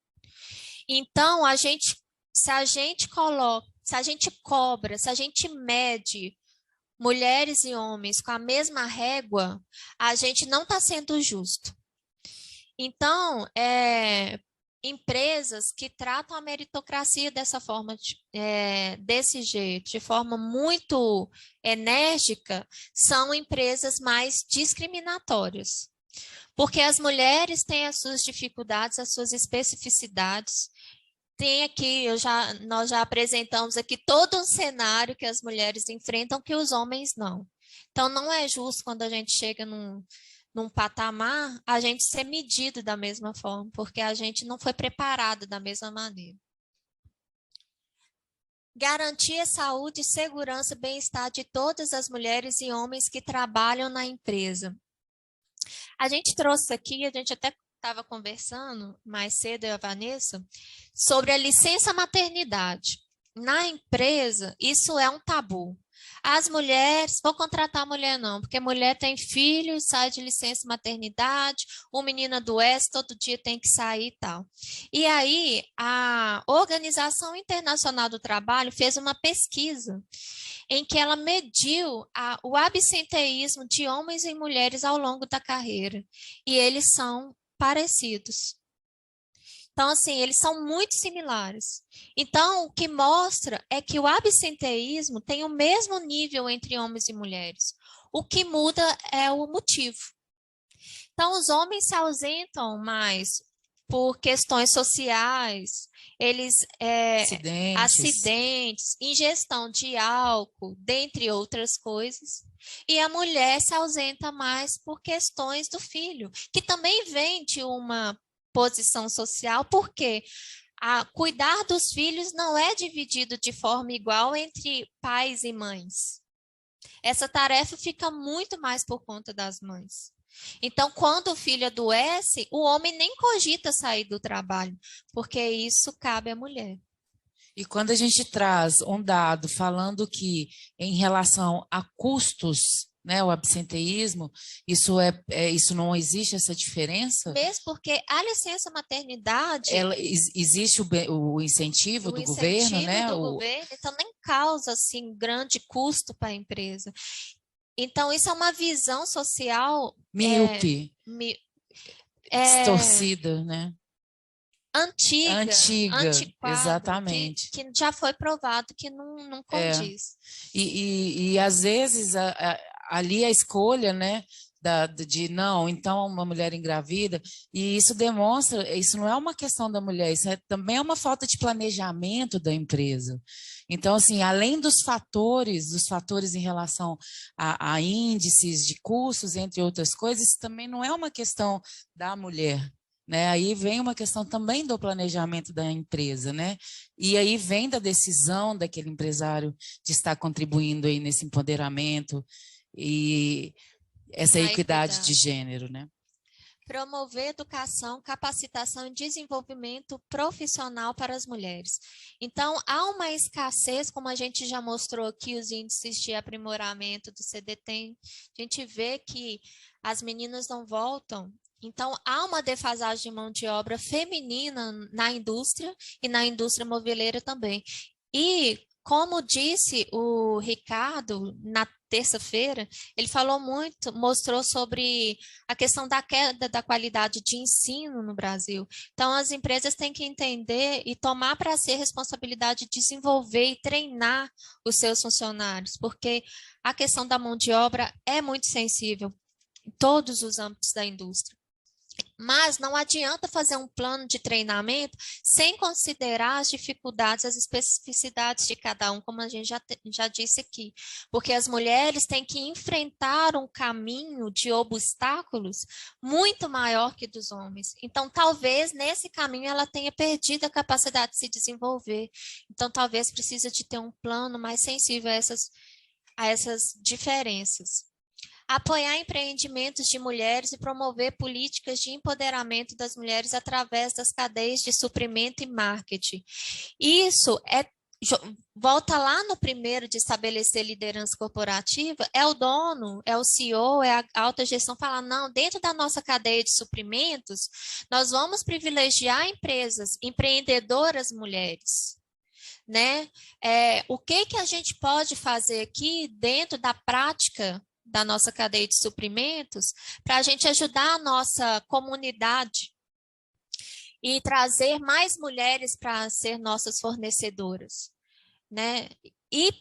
Então, se a gente cobra, se a gente mede mulheres e homens com a mesma régua, a gente não está sendo justo. Então, empresas que tratam a meritocracia dessa forma, desse jeito, de forma muito enérgica, são empresas mais discriminatórias. Porque as mulheres têm as suas dificuldades, as suas especificidades. Tem aqui, nós já apresentamos aqui todo um cenário que as mulheres enfrentam que os homens não. Então, não é justo quando a gente chega num patamar, a gente ser medido da mesma forma, porque a gente não foi preparado da mesma maneira. Garantir a saúde, segurança e bem-estar de todas as mulheres e homens que trabalham na empresa. A gente trouxe aqui, a gente até estava conversando mais cedo, eu e a Vanessa, sobre a licença maternidade. Na empresa, isso é um tabu. As mulheres, vou contratar mulher não, porque mulher tem filho, sai de licença maternidade, o menino adoece, todo dia tem que sair e tal. E aí, a Organização Internacional do Trabalho fez uma pesquisa em que ela mediu o absenteísmo de homens e mulheres ao longo da carreira. E eles são parecidos. Então, assim, eles são muito similares. Então, o que mostra é que o absenteísmo tem o mesmo nível entre homens e mulheres. O que muda é o motivo. Então, os homens se ausentam mais por questões sociais, acidentes, ingestão de álcool, dentre outras coisas. E a mulher se ausenta mais por questões do filho, que também vem de uma posição social, porque cuidar dos filhos não é dividido de forma igual entre pais e mães. Essa tarefa fica muito mais por conta das mães. Então, quando o filho adoece, o homem nem cogita sair do trabalho, porque isso cabe à mulher. E quando a gente traz um dado falando que, em relação a custos né, o absenteísmo, isso não existe essa diferença? Mesmo porque a licença maternidade, existe o incentivo do governo, né? Governo, então nem causa assim grande custo para a empresa. Então isso é uma visão social míope, distorcida, né? Antiga, exatamente. Que já foi provado que não condiz. E às vezes ali a escolha, né, de não, então uma mulher engravida, e isso demonstra, isso não é uma questão da mulher, isso também é uma falta de planejamento da empresa. Então, assim, além dos fatores em relação a índices de custos, entre outras coisas, isso também não é uma questão da mulher, né? Aí vem uma questão também do planejamento da empresa, né? E aí vem da decisão daquele empresário de estar contribuindo aí nesse empoderamento e essa equidade de gênero, né? Promover educação, capacitação e desenvolvimento profissional para as mulheres. Então, há uma escassez, como a gente já mostrou aqui, os índices de aprimoramento do CDT, a gente vê que as meninas não voltam. Então, há uma defasagem de mão de obra feminina na indústria e na indústria moveleira também. E, como disse o Ricardo na terça-feira, ele falou muito, mostrou sobre a questão da queda da qualidade de ensino no Brasil. Então, as empresas têm que entender e tomar para si a responsabilidade de desenvolver e treinar os seus funcionários, porque a questão da mão de obra é muito sensível em todos os âmbitos da indústria. Mas não adianta fazer um plano de treinamento sem considerar as dificuldades, as especificidades de cada um, como a gente já disse aqui. Porque as mulheres têm que enfrentar um caminho de obstáculos muito maior que dos homens. Então, talvez nesse caminho ela tenha perdido a capacidade de se desenvolver. Então, talvez precise de ter um plano mais sensível a essas diferenças. Apoiar empreendimentos de mulheres e promover políticas de empoderamento das mulheres através das cadeias de suprimento e marketing. Isso volta lá no primeiro de estabelecer liderança corporativa, é o dono, é o CEO, é a alta gestão falar, não, dentro da nossa cadeia de suprimentos, nós vamos privilegiar empresas empreendedoras mulheres. Né? O que a gente pode fazer aqui dentro da prática da nossa cadeia de suprimentos, para a gente ajudar a nossa comunidade e trazer mais mulheres para ser nossas fornecedoras, né? E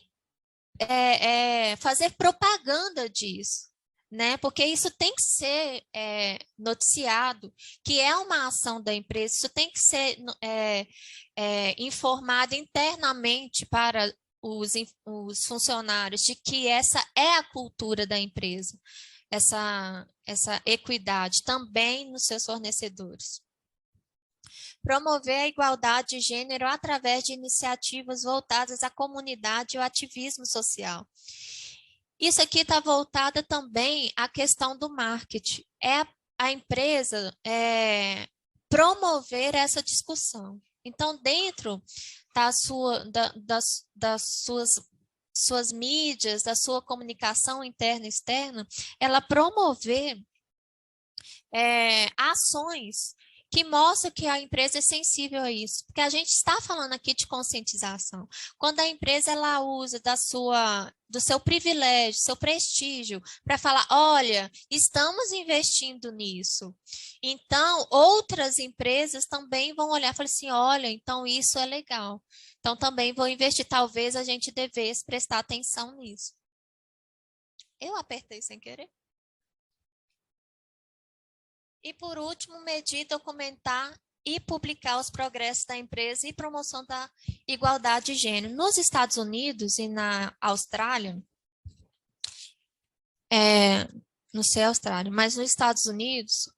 fazer propaganda disso, né? Porque isso tem que ser noticiado, que é uma ação da empresa, isso tem que ser informado internamente para os funcionários de que essa é a cultura da empresa, essa equidade também nos seus fornecedores. Promover a igualdade de gênero através de iniciativas voltadas à comunidade e ao ativismo social. Isso aqui está voltada também à questão do marketing. É a empresa promover essa discussão. Então, dentro das suas mídias, da sua comunicação interna e externa, ela promover ações que mostram que a empresa é sensível a isso, porque a gente está falando aqui de conscientização. Quando a empresa ela usa do seu privilégio, seu prestígio, para falar, olha, estamos investindo nisso. Então, outras empresas também vão olhar e falar assim, olha, então isso é legal. Então, também vou investir. Talvez a gente devesse prestar atenção nisso. Eu apertei sem querer. E, por último, medir, documentar e publicar os progressos da empresa e promoção da igualdade de gênero. Nos Estados Unidos e na Austrália, não sei a Austrália, mas nos Estados Unidos,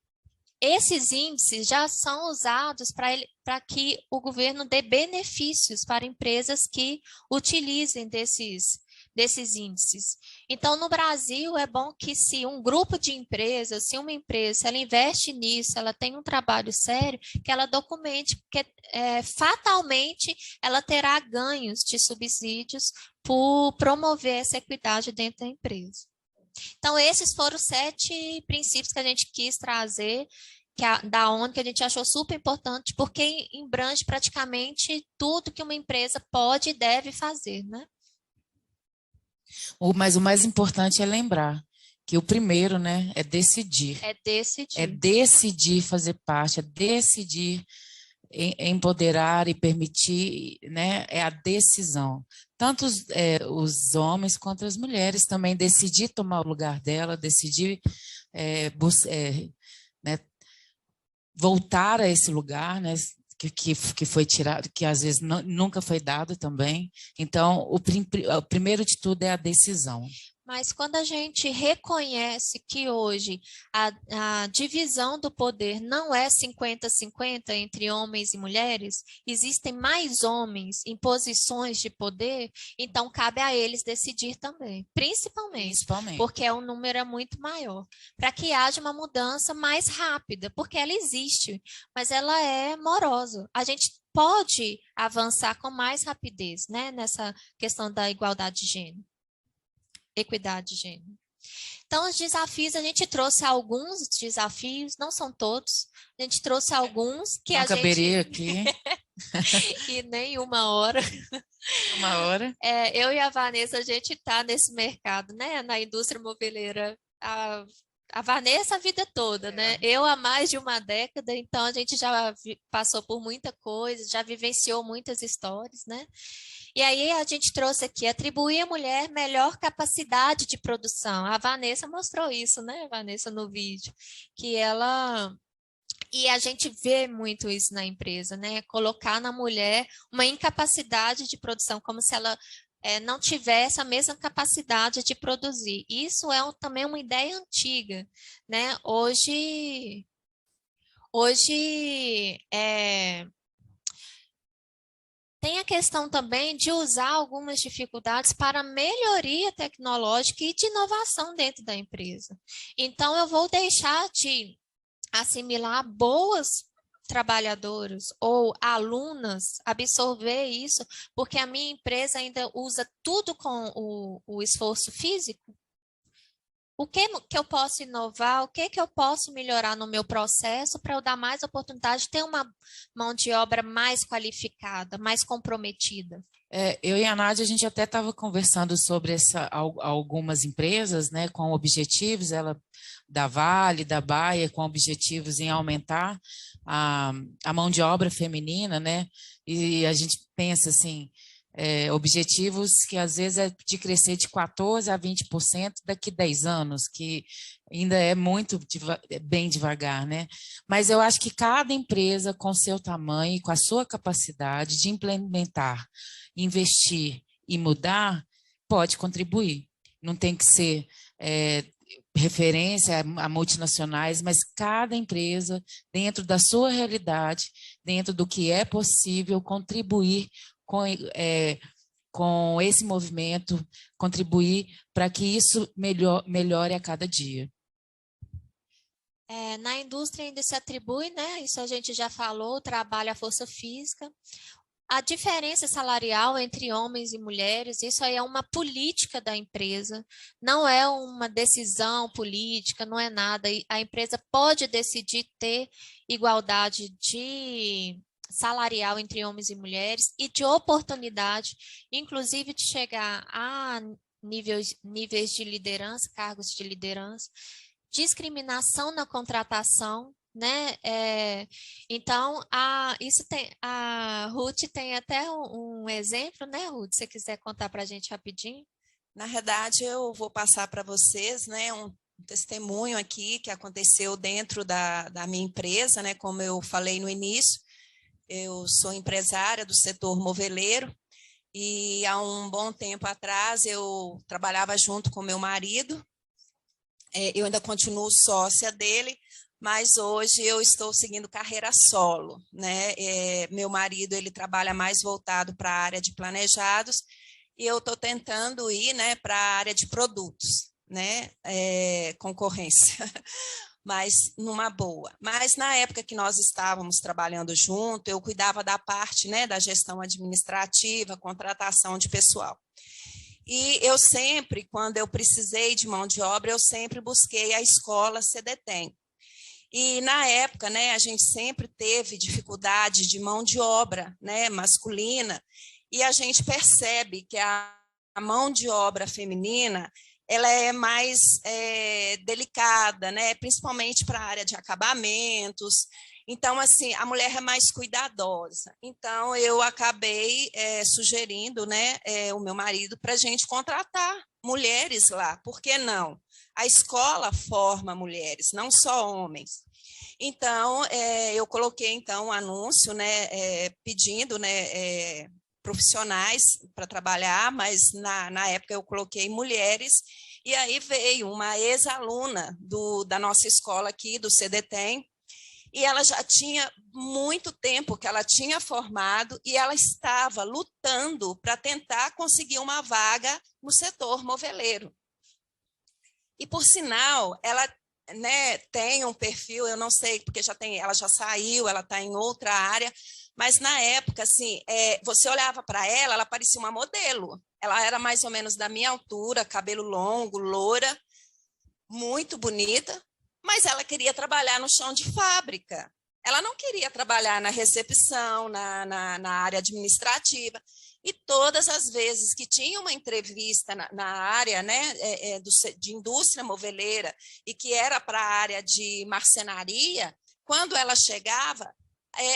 esses índices já são usados para que o governo dê benefícios para empresas que utilizem desses índices. Então, no Brasil, é bom que se um grupo de empresas, se uma empresa, se ela investe nisso, ela tem um trabalho sério, que ela documente, porque fatalmente ela terá ganhos de subsídios por promover essa equidade dentro da empresa. Então, esses foram os 7 princípios que a gente quis trazer da ONU, que a gente achou super importante, porque embrange praticamente tudo que uma empresa pode e deve fazer, né? Mas o mais importante é lembrar que o primeiro, né, é decidir. É decidir. É decidir fazer parte, é decidir empoderar e permitir, né, é a decisão. Tanto os homens quanto as mulheres também decidir tomar o lugar dela, decidir né, voltar a esse lugar, né, que foi tirado, que às vezes nunca foi dado também. Então, o primeiro de tudo é a decisão. Mas quando a gente reconhece que hoje a divisão do poder não é 50-50 entre homens e mulheres, existem mais homens em posições de poder, então cabe a eles decidir também, principalmente. Porque o número é muito maior, para que haja uma mudança mais rápida, porque ela existe, mas ela é morosa. A gente pode avançar com mais rapidez, né, nessa questão da igualdade de gênero. Equidade de gênero. Então, os desafios, a gente trouxe alguns desafios, não são todos, a gente trouxe alguns que não a caberia gente... aqui. E nem uma hora. Uma hora. Eu e a Vanessa, a gente está nesse mercado, né? Na indústria moveleira. A Vanessa a vida toda, né? Eu há mais de uma década, então a gente já passou por muita coisa, já vivenciou muitas histórias, né? E aí a gente trouxe aqui, atribuir à mulher melhor capacidade de produção. A Vanessa mostrou isso, né, Vanessa, no vídeo, que ela... E a gente vê muito isso na empresa, né? Colocar na mulher uma incapacidade de produção, como se ela não tivesse a mesma capacidade de produzir. Isso é também uma ideia antiga, né? Hoje tem a questão também de usar algumas dificuldades para melhoria tecnológica e de inovação dentro da empresa. Então, eu vou deixar de assimilar boas trabalhadoras ou alunas, absorver isso, porque a minha empresa ainda usa tudo com o esforço físico. O que eu posso inovar, o que eu posso melhorar no meu processo para eu dar mais oportunidade de ter uma mão de obra mais qualificada, mais comprometida? Eu e a Nádia, a gente até estava conversando sobre algumas empresas, né, com objetivos, da Vale, da Baia, com objetivos em aumentar a mão de obra feminina, né, e a gente pensa assim, objetivos que às vezes é de crescer de 14% a 20% daqui a 10 anos, que ainda é muito bem devagar, né? Mas eu acho que cada empresa, com seu tamanho e com a sua capacidade de implementar, investir e mudar, pode contribuir. Não tem que ser referência a multinacionais, mas cada empresa, dentro da sua realidade, dentro do que é possível, contribuir com esse movimento, contribuir para que isso melhore a cada dia. Na indústria ainda se atribui, né? Isso a gente já falou, trabalho à força física. A diferença salarial entre homens e mulheres, isso aí é uma política da empresa, não é uma decisão política, não é nada. A empresa pode decidir ter igualdade de salarial entre homens e mulheres e de oportunidade, inclusive de chegar a níveis de liderança, cargos de liderança, discriminação na contratação, né? Então, a Ruth tem até um exemplo, né, Ruth? Se você quiser contar para a gente rapidinho. Na verdade, eu vou passar para vocês, né, um testemunho aqui que aconteceu dentro da minha empresa, né? Como eu falei no início, eu sou empresária do setor moveleiro e há um bom tempo atrás eu trabalhava junto com meu marido. Eu ainda continuo sócia dele, mas hoje eu estou seguindo carreira solo, né? Meu marido, ele trabalha mais voltado para a área de planejados e eu estou tentando ir, né, para a área de produtos, né? Concorrência, mas numa boa. Mas na época que nós estávamos trabalhando junto, eu cuidava da parte, né, da gestão administrativa, contratação de pessoal. E eu sempre, quando eu precisei de mão de obra, eu sempre busquei a escola CDTEM. E na época, né, a gente sempre teve dificuldade de mão de obra, né, masculina, e a gente percebe que a mão de obra feminina ela é mais delicada, né, principalmente para a área de acabamentos. Então, assim, a mulher é mais cuidadosa. Então, eu acabei sugerindo, né, o meu marido para a gente contratar mulheres lá. Por que não? A escola forma mulheres, não só homens. Então, eu coloquei então um anúncio, né, pedindo, né, profissionais para trabalhar, mas na época eu coloquei mulheres, e aí veio uma ex-aluna da nossa escola aqui, do CDTEM, e ela já tinha muito tempo que ela tinha formado e ela estava lutando para tentar conseguir uma vaga no setor moveleiro. E, por sinal, ela, né, tem um perfil, eu não sei, porque ela já saiu, ela está em outra área, mas na época, assim, você olhava para ela, ela parecia uma modelo. Ela era mais ou menos da minha altura, cabelo longo, loura, muito bonita, mas ela queria trabalhar no chão de fábrica. Ela não queria trabalhar na recepção, na área administrativa. E todas as vezes que tinha uma entrevista na área, né, de indústria moveleira e que era para a área de marcenaria, quando ela chegava,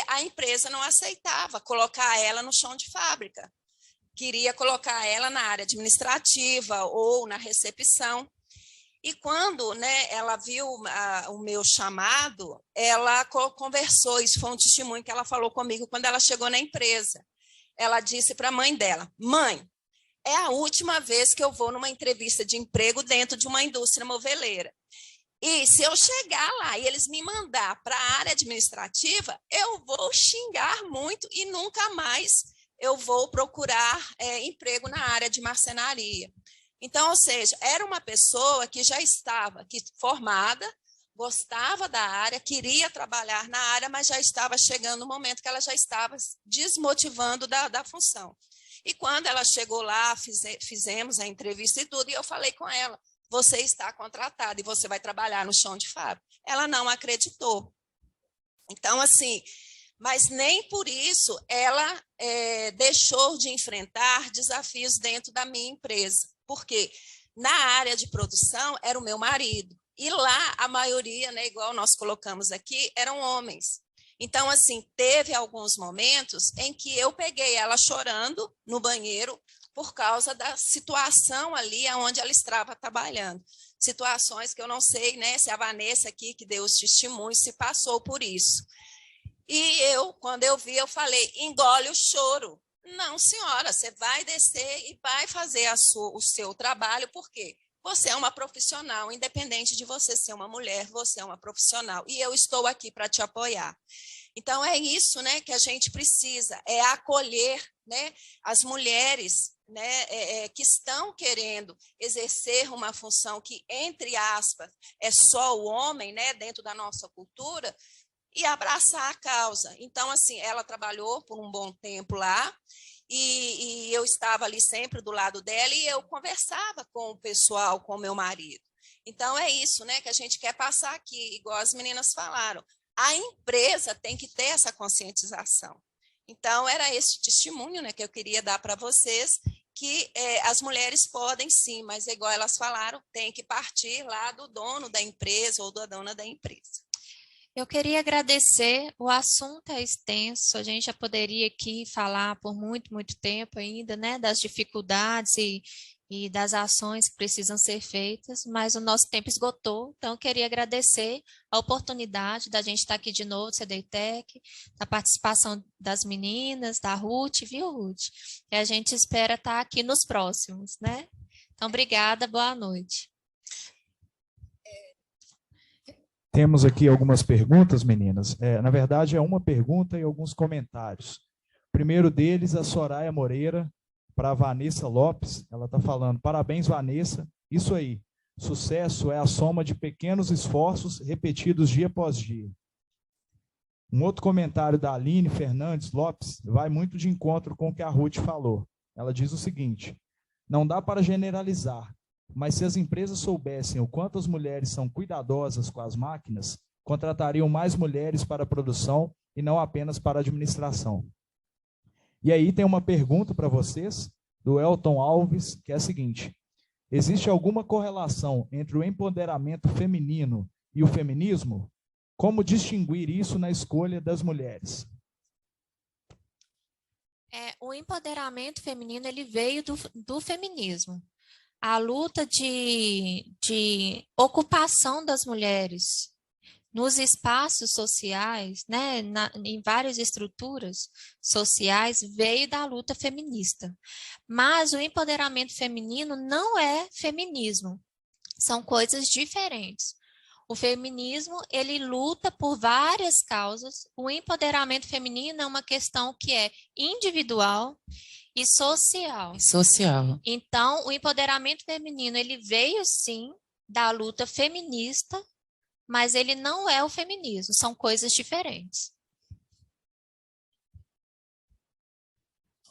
a empresa não aceitava colocar ela no chão de fábrica. Queria colocar ela na área administrativa ou na recepção. E quando, né, ela viu o meu chamado, ela conversou, isso foi um testemunho que ela falou comigo quando ela chegou na empresa. Ela disse para a mãe dela: mãe, é a última vez que eu vou numa entrevista de emprego dentro de uma indústria moveleira. E se eu chegar lá e eles me mandar para a área administrativa, eu vou xingar muito e nunca mais eu vou procurar emprego na área de marcenaria. Então, ou seja, era uma pessoa que já estava aqui formada, gostava da área, queria trabalhar na área, mas já estava chegando o momento que ela já estava desmotivando da função. E quando ela chegou lá, fizemos a entrevista e tudo, e eu falei com ela: você está contratada e você vai trabalhar no chão de fábrica. Ela não acreditou. Então, assim, mas nem por isso ela deixou de enfrentar desafios dentro da minha empresa. Porque na área de produção era o meu marido. E lá a maioria, né, igual nós colocamos aqui, eram homens. Então, assim, teve alguns momentos em que eu peguei ela chorando no banheiro por causa da situação ali onde ela estava trabalhando. Situações que eu não sei, né, se a Vanessa aqui, que deu os testemunhos, se passou por isso. E eu, quando eu vi, eu falei: engole o choro. Não, senhora, você vai descer e vai fazer o seu trabalho, porque você é uma profissional, independente de você ser uma mulher, você é uma profissional, e eu estou aqui para te apoiar. Então, é isso, né, que a gente precisa, é acolher, né, as mulheres, né, que estão querendo exercer uma função que, entre aspas, é só o homem, né, dentro da nossa cultura, e abraçar a causa. Então, assim, ela trabalhou por um bom tempo lá, e eu estava ali sempre do lado dela, e eu conversava com o pessoal, com o meu marido. Então, é isso, né, que a gente quer passar aqui, igual as meninas falaram. A empresa tem que ter essa conscientização. Então, era esse testemunho, né, que eu queria dar para vocês, que as mulheres podem sim, mas igual elas falaram, tem que partir lá do dono da empresa ou da dona da empresa. Eu queria agradecer, o assunto é extenso, a gente já poderia aqui falar por muito, muito tempo ainda, né, das dificuldades e das ações que precisam ser feitas, mas o nosso tempo esgotou, então eu queria agradecer a oportunidade da gente estar aqui de novo, CDTEC, da participação das meninas, da Ruth, viu, Ruth? E a gente espera estar aqui nos próximos, né? Então, obrigada, boa noite. Temos aqui algumas perguntas, meninas. Na verdade, é uma pergunta e alguns comentários. O primeiro deles, a Soraya Moreira, para a Vanessa Lopes. Ela está falando: parabéns, Vanessa. Isso aí. Sucesso é a soma de pequenos esforços repetidos dia após dia. Um outro comentário da Aline Fernandes Lopes vai muito de encontro com o que a Ruth falou. Ela diz o seguinte: Não dá para generalizar, mas se as empresas soubessem o quanto as mulheres são cuidadosas com as máquinas, contratariam mais mulheres para a produção e não apenas para a administração. E aí tem uma pergunta para vocês, do Elton Alves, que é a seguinte: existe alguma correlação entre o empoderamento feminino e o feminismo? Como distinguir isso na escolha das mulheres? O empoderamento feminino ele veio do feminismo. A luta de ocupação das mulheres nos espaços sociais, né, em várias estruturas sociais, veio da luta feminista. Mas o empoderamento feminino não é feminismo, são coisas diferentes. O feminismo, ele luta por várias causas. O empoderamento feminino é uma questão que é individual e social. Social. Então, o empoderamento feminino, ele veio, sim, da luta feminista, mas ele não é o feminismo, são coisas diferentes.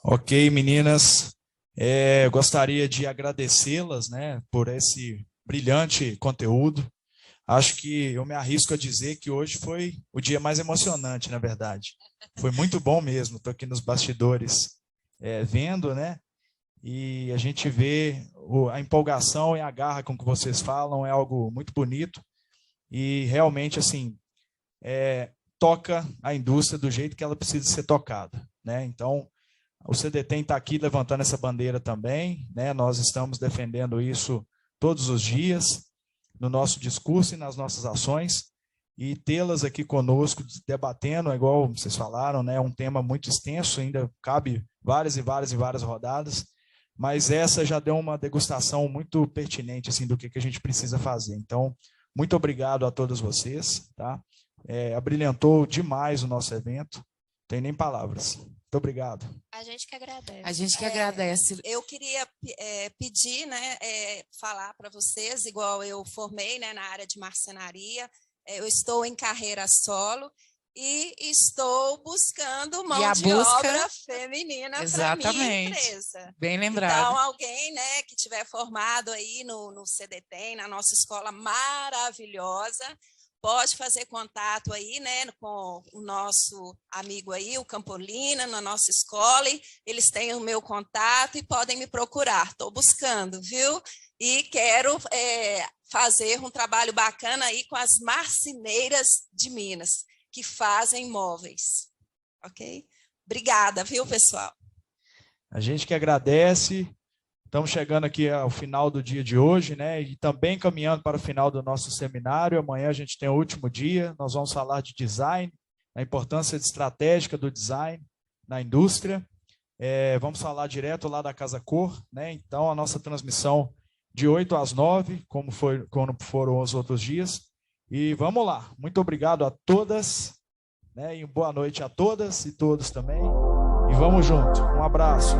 Ok, meninas. Gostaria de agradecê-las, né, por esse brilhante conteúdo. Acho que eu me arrisco a dizer que hoje foi o dia mais emocionante, na verdade. Foi muito bom mesmo, estou aqui nos bastidores vendo, né? E a gente vê a empolgação e a garra com que vocês falam, é algo muito bonito e realmente, assim, toca a indústria do jeito que ela precisa ser tocada, né? Então, o CDTEM está aqui levantando essa bandeira também, né? Nós estamos defendendo isso todos os dias, no nosso discurso e nas nossas ações, e tê-las aqui conosco, debatendo, igual vocês falaram, né, é um tema muito extenso, ainda cabe várias e várias e várias rodadas, mas essa já deu uma degustação muito pertinente assim, do que a gente precisa fazer. Então, muito obrigado a todos vocês, tá? Abrilhantou demais o nosso evento, não tem nem palavras. Muito obrigado. A gente que agradece. A gente que agradece. Eu queria pedir, né, falar para vocês, igual eu formei, né, na área de marcenaria, eu estou em carreira solo e estou buscando mão de obra feminina para minha empresa. Bem lembrado. Então, alguém, né, que tiver formado aí no CDTEM, na nossa escola maravilhosa, pode fazer contato aí, né, com o nosso amigo aí, o Campolina, na nossa escola. Eles têm o meu contato e podem me procurar. Estou buscando, viu? E quero fazer um trabalho bacana aí com as marceneiras de Minas, que fazem móveis. Ok? Obrigada, viu, pessoal? A gente que agradece. Estamos chegando aqui ao final do dia de hoje, né? E também caminhando para o final do nosso seminário. Amanhã a gente tem o último dia. Nós vamos falar de design, a importância estratégica do design na indústria. Vamos falar direto lá da Casa Cor, né? Então, a nossa transmissão de 8 às 9, como foram os outros dias. E vamos lá. Muito obrigado a todas, né? E boa noite a todas e todos também. E vamos junto. Um abraço.